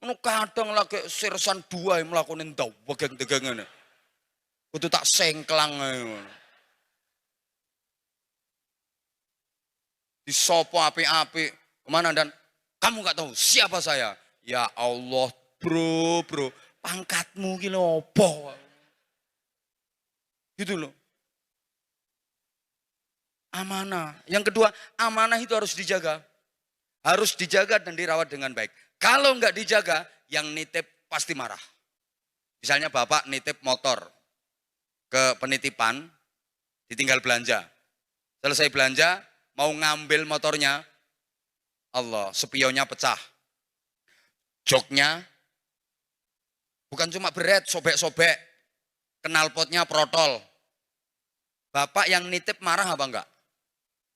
Kadang lagi sirsan dua yang melakukan dawa geng-gegengan. Itu tak sengklang. Disopo api-api. Kemana dan kamu gak tahu siapa saya? Ya Allah bro. Pangkatmu gila opo. Gitu loh. Amanah. Yang kedua, amanah itu harus dijaga. Harus dijaga dan dirawat dengan baik. Kalau enggak dijaga, yang nitip pasti marah. Misalnya bapak nitip motor ke penitipan, ditinggal belanja. Selesai belanja, mau ngambil motornya, Allah, spionnya pecah. Joknya, bukan cuma beret, sobek-sobek. Knalpotnya protol. Bapak yang nitip marah apa enggak?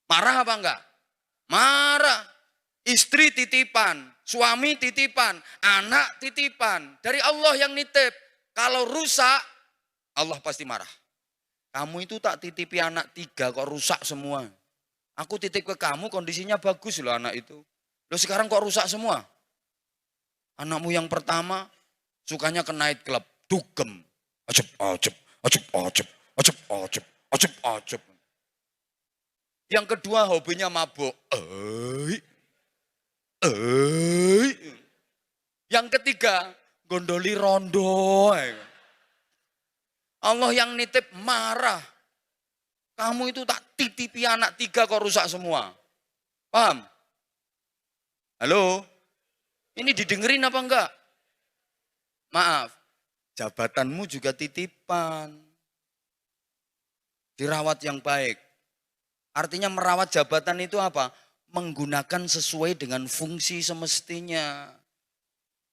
Marah apa enggak? Marah. Istri titipan, suami titipan, anak titipan. Dari Allah yang nitip. Kalau rusak, Allah pasti marah. Kamu itu tak titipi anak 3 kok rusak semua. Aku titip ke kamu kondisinya bagus loh anak itu. Loh sekarang kok rusak semua? Anakmu yang pertama sukanya ke night club, dugem. Acep. Yang kedua hobinya mabuk. Yang ketiga gondoli rondo. Allah yang nitip marah. Kamu itu tak titipi anak 3 kok rusak semua. Paham? Halo? Ini didengerin apa enggak? Maaf. Jabatanmu juga titipan. Dirawat yang baik. Artinya merawat jabatan itu apa? Menggunakan sesuai dengan fungsi semestinya.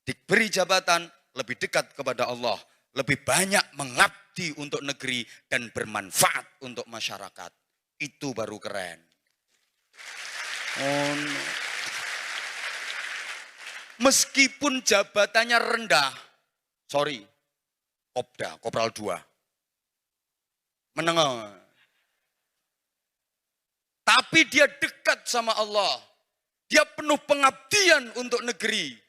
Diberi jabatan lebih dekat kepada Allah. Lebih banyak mengabdi untuk negeri dan bermanfaat untuk masyarakat. Itu baru keren. Oh, no. Meskipun jabatannya rendah. Sorry. Kopda, Kopral 2. Menengah. Tapi dia dekat sama Allah. Dia penuh pengabdian untuk negeri.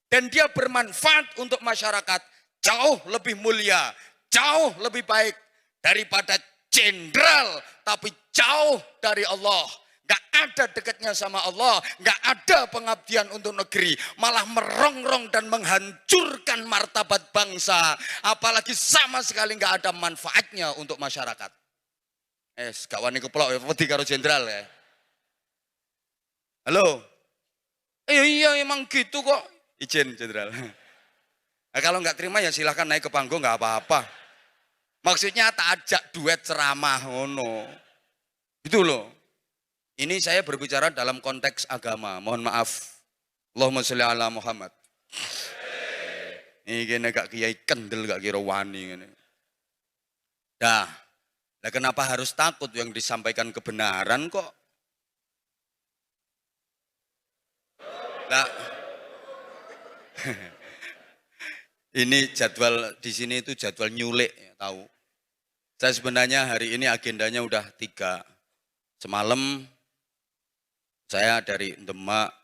Dan dia bermanfaat untuk masyarakat. Jauh lebih mulia. Jauh lebih baik. Daripada jenderal. Tapi jauh dari Allah. Gak ada dekatnya sama Allah. Gak ada pengabdian untuk negeri. Malah merongrong dan menghancurkan martabat bangsa. Apalagi sama sekali gak ada manfaatnya untuk masyarakat. Gak wani keplok ya, wedi karo jenderal ya. Halo? Iya emang gitu kok. Izin jenderal. Nah, kalau nggak terima ya silahkan naik ke panggung nggak apa-apa. Maksudnya tak ajak duet ceramah ngono. Gitu loh. Ini saya berbicara dalam konteks agama. Mohon maaf. Allahumma sholli ala Muhammad. Ini kena gak kiai kendel gak kira wani ngene. Dah. Nah, kenapa harus takut yang disampaikan kebenaran kok? Nah, ini jadwal di sini itu jadwal nyulik, tahu? Saya sebenarnya hari ini agendanya udah 3. Semalam saya dari Demak,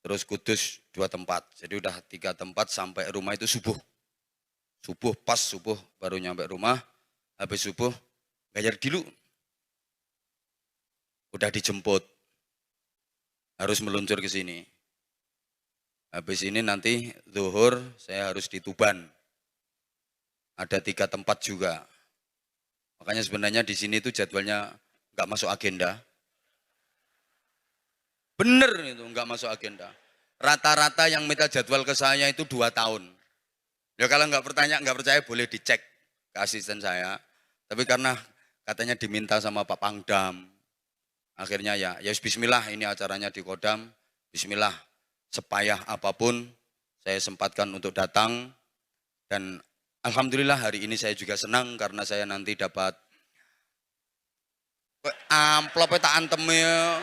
terus Kudus 2 tempat. Jadi udah 3 tempat sampai rumah itu subuh. Pas subuh baru nyampe rumah. Habis subuh bayar dulu. Udah dijemput. Harus meluncur ke sini. Habis ini nanti zuhur saya harus di Tuban. Ada 3 tempat juga. Makanya sebenarnya di sini itu jadwalnya nggak masuk agenda. Bener itu nggak masuk agenda. Rata-rata yang minta jadwal ke saya itu 2 tahun. Ya kalau nggak percaya boleh dicek ke asisten saya. Tapi karena katanya diminta sama Pak Pangdam, akhirnya ya bismillah, ini acaranya di Kodam. Bismillah, sepayah apapun saya sempatkan untuk datang. Dan alhamdulillah hari ini saya juga senang karena saya nanti dapat amplop tak antemnya.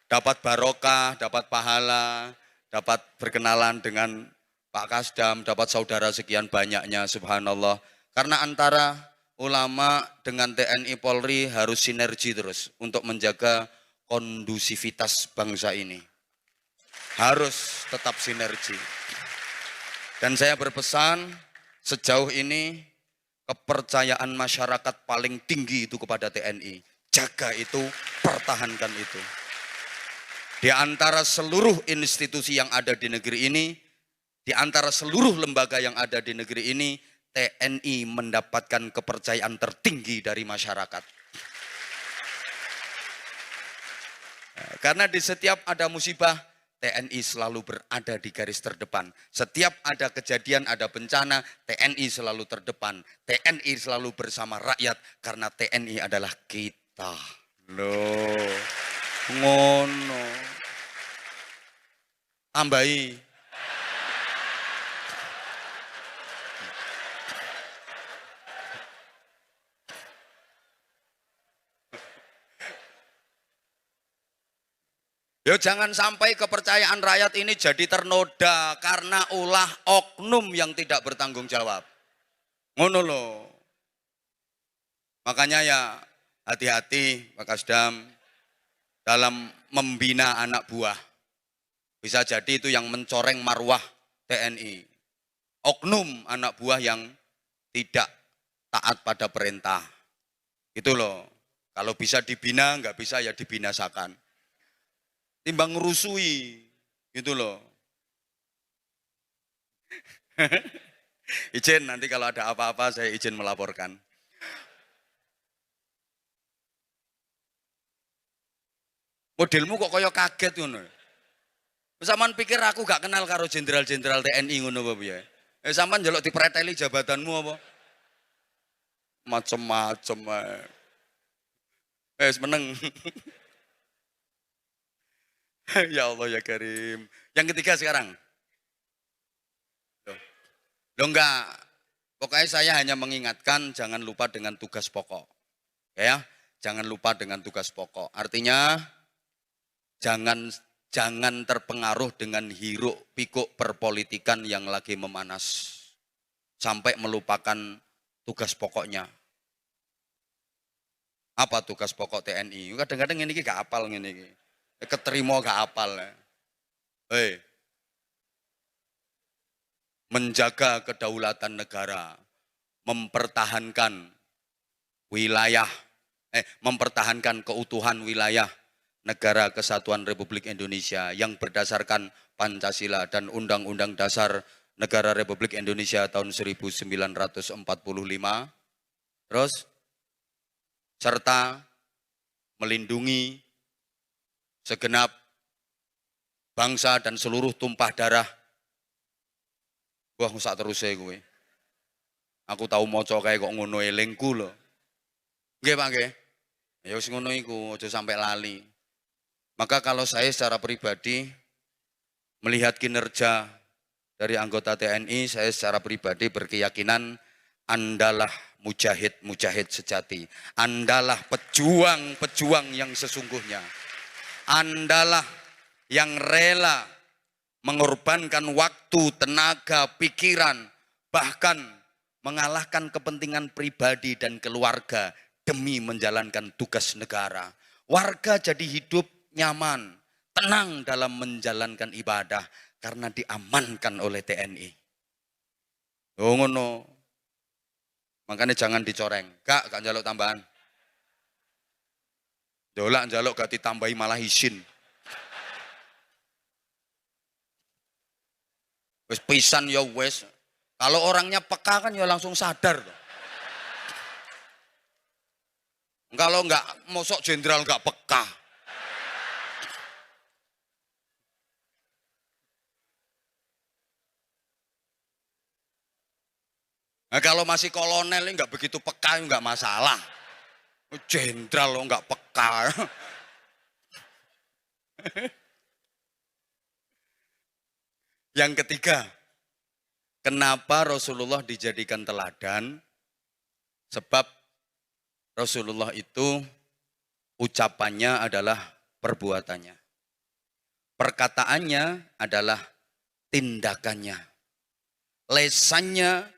Dapat barokah, dapat pahala, dapat berkenalan dengan Pak Kasdam, dapat saudara sekian banyaknya, subhanallah. Karena antara ulama dengan TNI Polri harus sinergi terus untuk menjaga kondusivitas bangsa ini. Harus tetap sinergi. Dan saya berpesan, sejauh ini kepercayaan masyarakat paling tinggi itu kepada TNI. Jaga itu, pertahankan itu. Di antara seluruh institusi yang ada di negeri ini, di antara seluruh lembaga yang ada di negeri ini, TNI mendapatkan kepercayaan tertinggi dari masyarakat. Karena di setiap ada musibah, TNI selalu berada di garis terdepan. Setiap ada kejadian, ada bencana, TNI selalu terdepan. TNI selalu bersama rakyat, karena TNI adalah kita. Loh, ngono. Tambahi. Ya jangan sampai kepercayaan rakyat ini jadi ternoda karena ulah oknum yang tidak bertanggung jawab. Ngono loh. Makanya ya hati-hati Pak Kasdam dalam membina anak buah. Bisa jadi itu yang mencoreng marwah TNI. Oknum anak buah yang tidak taat pada perintah. Itu loh. Kalau bisa dibina, nggak bisa ya dibinasakan. Timbang ngerusui, gitu loh. Izin nanti kalau ada apa-apa saya izin melaporkan. Modelmu kok kaya kaget ngono. Sampeyan pikir aku gak kenal karo jenderal-jenderal TNI ngono apa piye? Sampeyan njaluk dipreteli jabatanmu apa? Macem-macem ae. Wis meneng. Ya Allah ya Karim. Yang ketiga sekarang. Loh enggak. Pokoknya saya hanya mengingatkan jangan lupa dengan tugas pokok. Ya, jangan lupa dengan tugas pokok. Artinya jangan terpengaruh dengan hiruk pikuk perpolitikan yang lagi memanas. Sampai melupakan tugas pokoknya. Apa tugas pokok TNI? Kadang-kadang ini gak apal ini. Keterima gak apal. Menjaga kedaulatan negara, mempertahankan wilayah, mempertahankan keutuhan wilayah negara Kesatuan Republik Indonesia yang berdasarkan Pancasila dan Undang-Undang Dasar Negara Republik Indonesia tahun 1945. Terus serta melindungi segenap bangsa dan seluruh tumpah darah. Wah, sak terus gue. Aku tahu moco kayak kok ngono elengku loh. Nggih, Pak nggih. Ya wis ngono iku, aja sampai lali. Maka kalau saya secara pribadi melihat kinerja dari anggota TNI, saya secara pribadi berkeyakinan Andalah mujahid-mujahid sejati. Andalah pejuang-pejuang yang sesungguhnya. Andalah yang rela mengorbankan waktu, tenaga, pikiran, bahkan mengalahkan kepentingan pribadi dan keluarga demi menjalankan tugas negara. Warga jadi hidup nyaman, tenang dalam menjalankan ibadah karena diamankan oleh TNI. Oh ngono. Makanya jangan dicoreng. Gak njaluk tambahan. Dolak njaluk gak ditambahi malah izin. Wes pisan ya wes. Kalau orangnya peka kan ya langsung sadar. Kalau enggak mosok jenderal enggak peka. Nah, kalau masih kolonel nggak begitu peka nggak masalah. Jenderal lo nggak peka. Yang ketiga, kenapa Rasulullah dijadikan teladan? Sebab Rasulullah itu ucapannya adalah perbuatannya. Perkataannya adalah tindakannya. Lesannya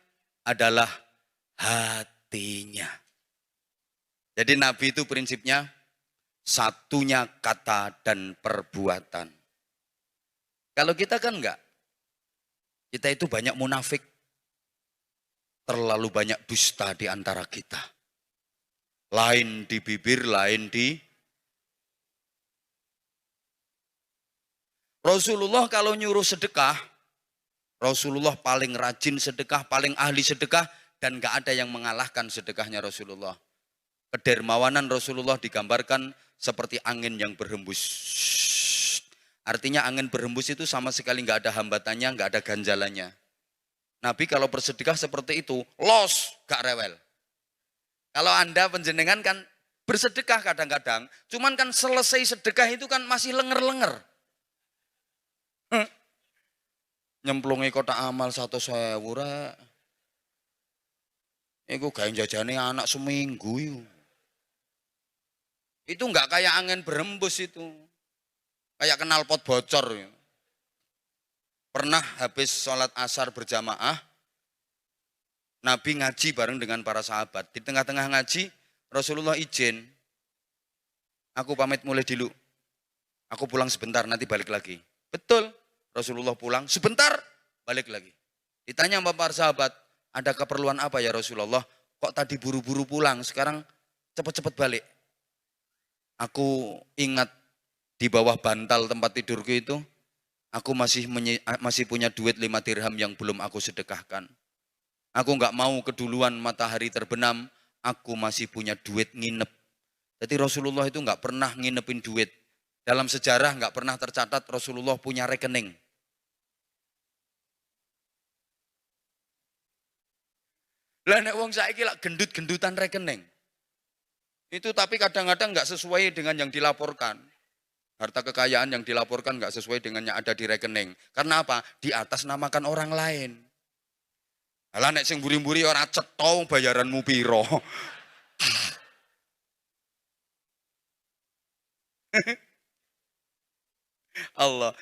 adalah hatinya. Jadi Nabi itu prinsipnya satunya kata dan perbuatan. Kalau kita kan enggak. Kita itu banyak munafik. Terlalu banyak dusta di antara kita. Lain di bibir, lain di... Rasulullah kalau nyuruh sedekah, Rasulullah paling rajin sedekah, paling ahli sedekah, dan enggak ada yang mengalahkan sedekahnya Rasulullah. Kedermawanan Rasulullah digambarkan seperti angin yang berhembus. Artinya angin berhembus itu sama sekali nggak ada hambatannya, nggak ada ganjalannya. Nabi kalau bersedekah seperti itu, los, gak rewel. Kalau Anda penjenengan kan bersedekah kadang-kadang, cuman kan selesai sedekah itu kan masih lenger-lenger. Nyemplungi kotak amal 1.000 rek. Iku gawe jajane anak seminggu yuk. Itu enggak kayak angin berembus itu. Kayak knalpot bocor. Pernah habis sholat asar berjamaah, Nabi ngaji bareng dengan para sahabat. Di tengah-tengah ngaji, Rasulullah izin. Aku pamit mulai dulu. Aku pulang sebentar, nanti balik lagi. Betul. Rasulullah pulang, sebentar, balik lagi. Ditanya sama para sahabat, ada keperluan apa ya Rasulullah? Kok tadi buru-buru pulang, sekarang cepat-cepat balik. Aku ingat di bawah bantal tempat tidurku itu, aku masih punya duit 5 dirham yang belum aku sedekahkan. Aku nggak mau keduluan matahari terbenam, aku masih punya duit nginep. Jadi Rasulullah itu nggak pernah nginepin duit. Dalam sejarah nggak pernah tercatat Rasulullah punya rekening. Lah nek wong saiki lak gendut-gendutan rekening. Itu tapi kadang-kadang nggak sesuai dengan yang dilaporkan. Harta kekayaan yang dilaporkan nggak sesuai dengan yang ada di rekening. Karena apa? Di atas namakan orang lain. Lah nek sing mburi-mburi ora cetha bayaranmu piro. Allah.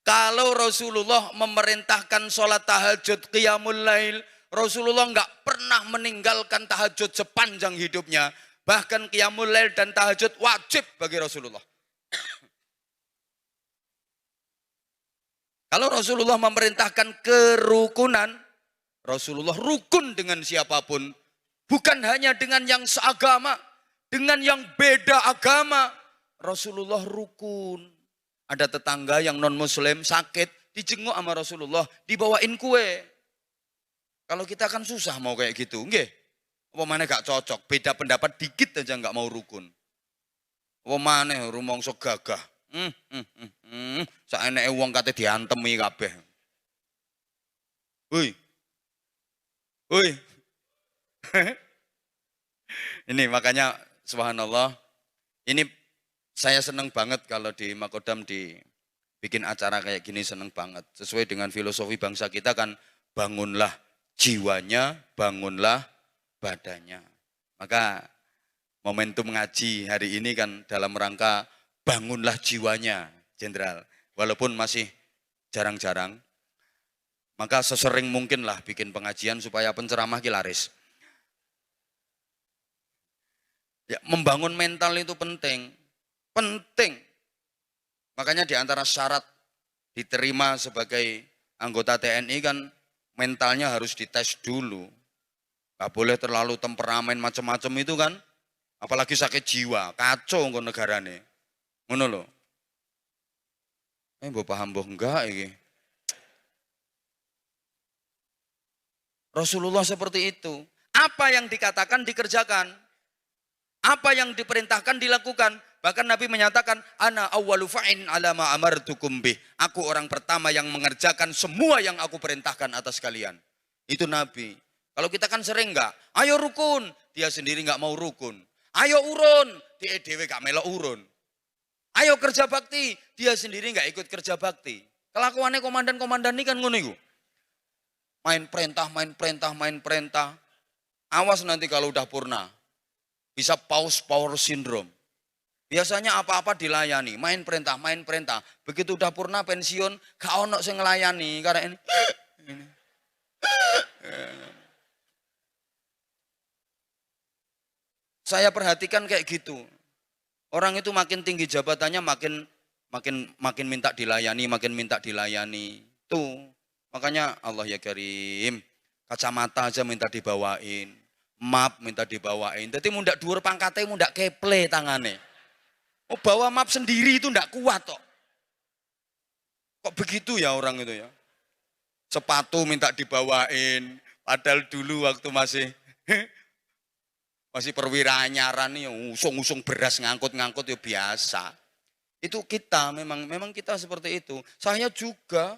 Kalau Rasulullah memerintahkan sholat tahajud qiyamul lail, Rasulullah nggak pernah meninggalkan tahajud sepanjang hidupnya. Bahkan qiyamul lail dan tahajud wajib bagi Rasulullah. Kalau Rasulullah memerintahkan kerukunan, Rasulullah rukun dengan siapapun. Bukan hanya dengan yang seagama, dengan yang beda agama. Rasulullah rukun. Ada tetangga yang non-muslim sakit, dijenguk sama Rasulullah, dibawain kue. Kalau kita kan susah mau kayak gitu, nggih. Apa mana gak cocok, beda pendapat dikit aja nggak mau rukun. Apa mana rumangsa gagah. Saeneke wong kate diantemi kabeh. Woi. Woi. Ini makanya subhanallah, ini saya senang banget kalau di Makodam dibikin acara kayak gini, senang banget. Sesuai dengan filosofi bangsa kita kan, bangunlah jiwanya, bangunlah badannya. Maka momentum ngaji hari ini kan dalam rangka bangunlah jiwanya, Jenderal. Walaupun masih jarang-jarang, maka sesering mungkinlah bikin pengajian supaya penceramah ki laris. Ya, membangun mental itu penting. Penting. Makanya di antara syarat diterima sebagai anggota TNI kan mentalnya harus dites dulu. Gak boleh terlalu temperamen macam-macam itu kan. Apalagi sakit jiwa, kacau kok negarane. Ngono lho. Mbok paham mbok enggak iki. Rasulullah seperti itu. Apa yang dikatakan dikerjakan. Apa yang diperintahkan dilakukan. Bahkan Nabi menyatakan, ana awwalu fa'in ala ma amartukum bih. Aku orang pertama yang mengerjakan semua yang aku perintahkan atas kalian. Itu Nabi. Kalau kita kan sering enggak, ayo rukun, dia sendiri enggak mau rukun. Ayo urun, dia dewe gak melok urun. Ayo kerja bakti, dia sendiri enggak ikut kerja bakti. Kelakuannya komandan-komandan ini kan ngono iku. Main perintah, main perintah, main perintah. Awas nanti kalau udah purna, bisa power syndrome. Biasanya apa-apa dilayani, main perintah, main perintah. Begitu udah purna pensiun, gak ono sing ngelayani karena ini. Saya perhatikan kayak gitu. Orang itu makin tinggi jabatannya makin minta dilayani, makin minta dilayani. Tuh, makanya Allah ya Karim, kacamata aja minta dibawain, map minta dibawain. Jadi mundak dhuwur pangkate, mundak keple tangane. Oh, bawa map sendiri itu ndak kuat kok. Kok begitu ya orang itu ya? Sepatu minta dibawain, padahal dulu waktu masih perwira anyaran nih, usung-usung beras ngangkut-ngangkut ya biasa. Itu kita memang kita seperti itu. Saya juga.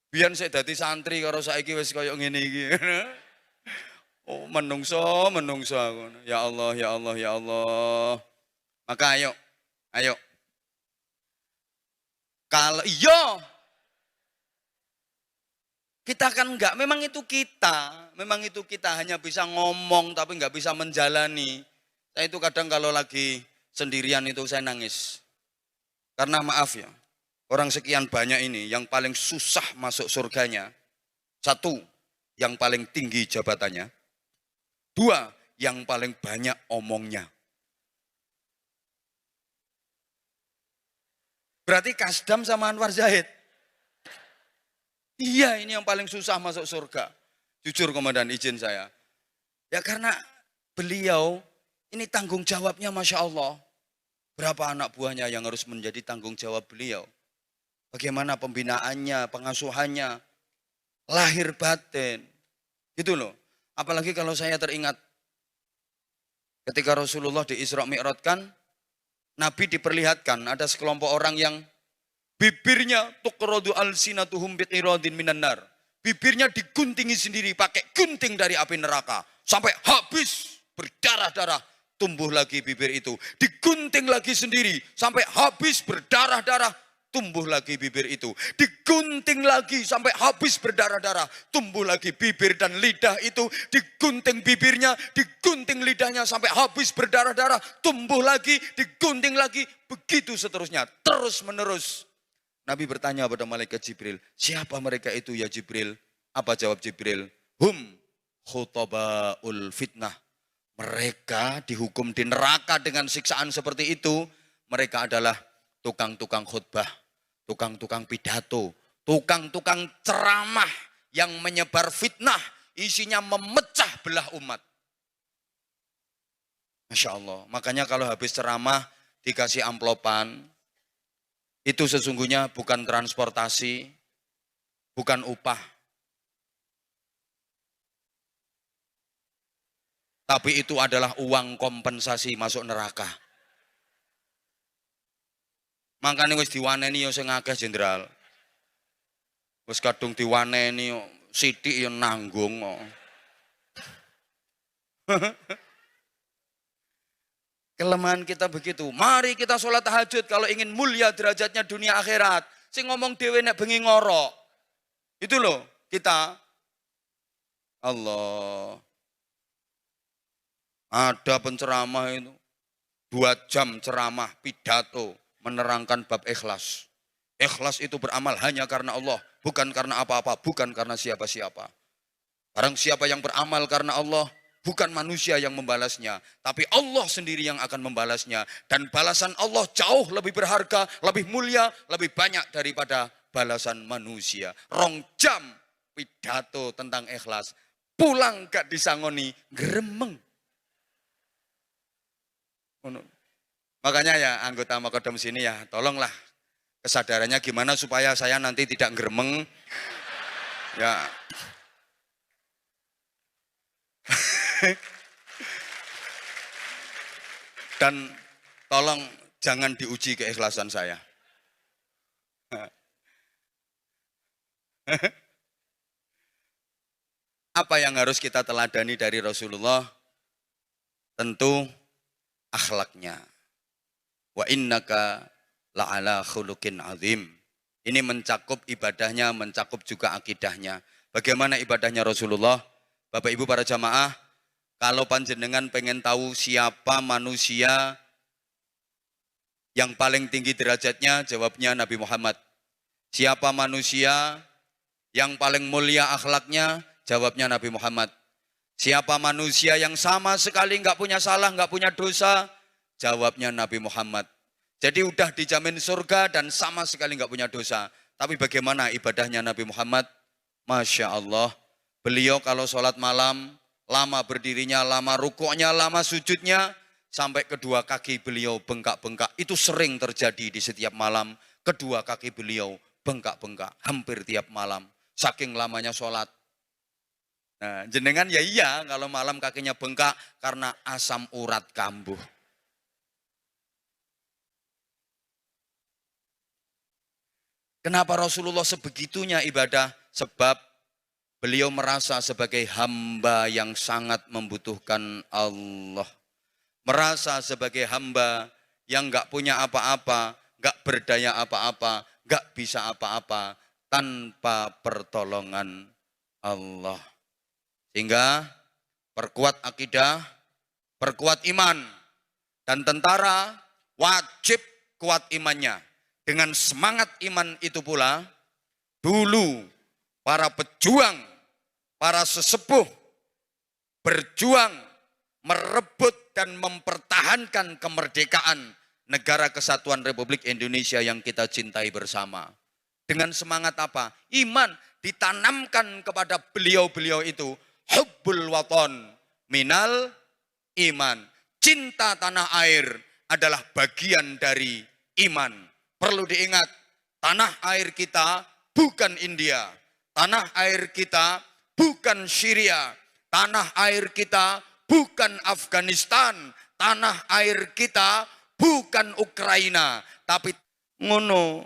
Biyen saya dadi santri karo saiki wis kaya ngene iki. Oh, menungso aku. Ya Allah, ya Allah, ya Allah. Maka ayo. Kalau iya, kita kan enggak, memang itu kita hanya bisa ngomong tapi enggak bisa menjalani. Saya itu kadang kalau lagi sendirian itu saya nangis. Karena maaf ya, orang sekian banyak ini yang paling susah masuk surganya. Satu, yang paling tinggi jabatannya. Dua, yang paling banyak omongnya. Berarti Kasdam sama Anwar Zahid. Iya, ini yang paling susah masuk surga. Jujur komandan, izin saya. Ya karena beliau ini tanggung jawabnya Masya Allah. Berapa anak buahnya yang harus menjadi tanggung jawab beliau. Bagaimana pembinaannya, pengasuhannya, lahir batin. Gitu loh. Apalagi kalau saya teringat ketika Rasulullah di Isra Mi'rajkan, Nabi diperlihatkan ada sekelompok orang yang bibirnya tuqradu alsinatuhum biqiradin minan nar. Bibirnya diguntingi sendiri pakai gunting dari api neraka sampai habis berdarah-darah, tumbuh lagi bibir itu. Digunting lagi sendiri sampai habis berdarah-darah, tumbuh lagi bibir itu. Digunting lagi sampai habis berdarah-darah, tumbuh lagi bibir dan lidah itu. Digunting bibirnya, digunting lidahnya sampai habis berdarah-darah, tumbuh lagi, digunting lagi, begitu seterusnya, terus menerus. Nabi bertanya pada malaikat Jibril, siapa mereka itu ya Jibril? Apa jawab Jibril? Hum khutabaul fitnah. Mereka dihukum di neraka dengan siksaan seperti itu. Mereka adalah tukang-tukang khutbah, tukang-tukang pidato, tukang-tukang ceramah yang menyebar fitnah, isinya memecah belah umat. Masya Allah. Makanya kalau habis ceramah dikasih amplopan, itu sesungguhnya bukan transportasi, bukan upah. Tapi itu adalah uang kompensasi masuk neraka. Makanya wis diwaneni yo sing akeh jenderal. Wis kadung diwaneni yo sithik yo nanggung kok. Kelemahan kita begitu. Mari kita sholat tahajud kalau ingin mulia derajatnya dunia akhirat. Sing ngomong dhewe nek bengi ngorok. Itu loh kita. Allah. Ada penceramah itu 2 jam ceramah pidato menerangkan bab ikhlas. Ikhlas itu beramal hanya karena Allah, bukan karena apa-apa, bukan karena siapa-siapa. Barang siapa yang beramal karena Allah, bukan manusia yang membalasnya, tapi Allah sendiri yang akan membalasnya. Dan balasan Allah jauh lebih berharga, lebih mulia, lebih banyak daripada balasan manusia. 2 jam pidato tentang ikhlas, pulang gak disangoni, gremeng. Makanya ya anggota Makodam sini ya, tolonglah kesadarannya gimana supaya saya nanti tidak gremeng. Ya. Dan tolong jangan diuji keikhlasan saya. Apa yang harus kita teladani dari Rasulullah? Tentu akhlaknya. Wa innaka la'ala khuluqin azim. Ini mencakup ibadahnya, mencakup juga akidahnya. Bagaimana ibadahnya Rasulullah? Bapak Ibu para jamaah, kalau panjenengan pengen tahu siapa manusia yang paling tinggi derajatnya, jawabnya Nabi Muhammad. Siapa manusia yang paling mulia akhlaknya, jawabnya Nabi Muhammad. Siapa manusia yang sama sekali nggak punya salah, nggak punya dosa, jawabnya Nabi Muhammad. Jadi udah dijamin surga dan sama sekali nggak punya dosa. Tapi bagaimana ibadahnya Nabi Muhammad? Masya Allah, beliau kalau sholat malam, lama berdirinya, lama rukuknya, lama sujudnya, sampai kedua kaki beliau bengkak-bengkak. Itu sering terjadi di setiap malam, kedua kaki beliau bengkak-bengkak, hampir tiap malam. Saking lamanya sholat. Nah, jenengan ya iya kalau malam kakinya bengkak karena asam urat kambuh. Kenapa Rasulullah sebegitunya ibadah? Sebab beliau merasa sebagai hamba yang sangat membutuhkan Allah. Merasa sebagai hamba yang gak punya apa-apa, gak berdaya apa-apa, gak bisa apa-apa tanpa pertolongan Allah. Sehingga perkuat akidah, perkuat iman. Dan tentara wajib kuat imannya. Dengan semangat iman itu pula, dulu para pejuang, para sesepuh berjuang merebut dan mempertahankan kemerdekaan negara kesatuan Republik Indonesia yang kita cintai bersama. Dengan semangat apa? Iman ditanamkan kepada beliau-beliau itu. Hubbul waton minal iman. Cinta tanah air adalah bagian dari iman. Perlu diingat, tanah air kita bukan India. Tanah air kita bukan Syria. Tanah air kita bukan Afghanistan. Tanah air kita bukan Ukraina. Tapi ngono.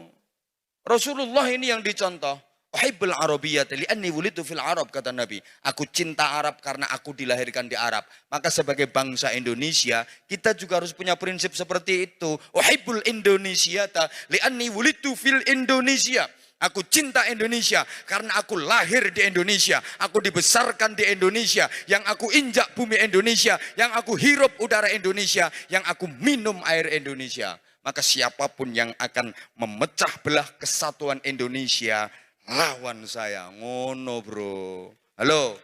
Rasulullah ini yang dicontoh. Uhibbul arabiyyata li'anni wulidtu fil Arab, kata Nabi. Aku cinta Arab karena aku dilahirkan di Arab. Maka sebagai bangsa Indonesia, kita juga harus punya prinsip seperti itu. Uhibbul indonesiata li'anni wulidtu fil Indonesia. Aku cinta Indonesia karena aku lahir di Indonesia. Aku dibesarkan di Indonesia. Yang aku injak bumi Indonesia. Yang aku hirup udara Indonesia. Yang aku minum air Indonesia. Maka siapapun yang akan memecah belah kesatuan Indonesia, lawan saya. Ngono bro. Halo.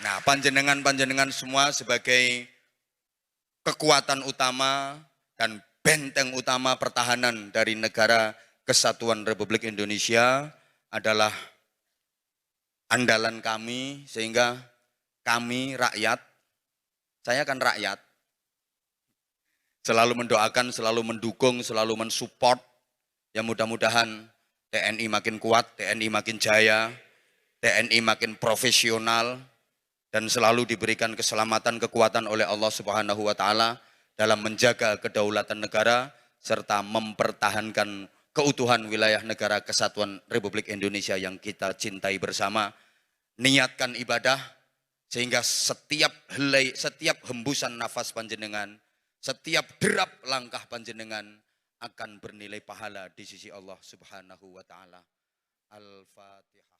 Nah, panjenengan semua sebagai kekuatan utama dan benteng utama pertahanan dari negara kesatuan Republik Indonesia adalah andalan kami, sehingga kami rakyat, saya kan rakyat, selalu mendoakan, selalu mendukung, selalu mensupport. Ya mudah-mudahan TNI makin kuat, TNI makin jaya, TNI makin profesional, dan selalu diberikan keselamatan, kekuatan oleh Allah Subhanahu wa Ta'ala dalam menjaga kedaulatan negara serta mempertahankan keutuhan wilayah negara kesatuan Republik Indonesia yang kita cintai bersama. Niatkan ibadah sehingga setiap helai, setiap hembusan nafas panjenengan, setiap derap langkah panjenengan akan bernilai pahala di sisi Allah Subhanahu wa Ta'ala. Al-Fatihah.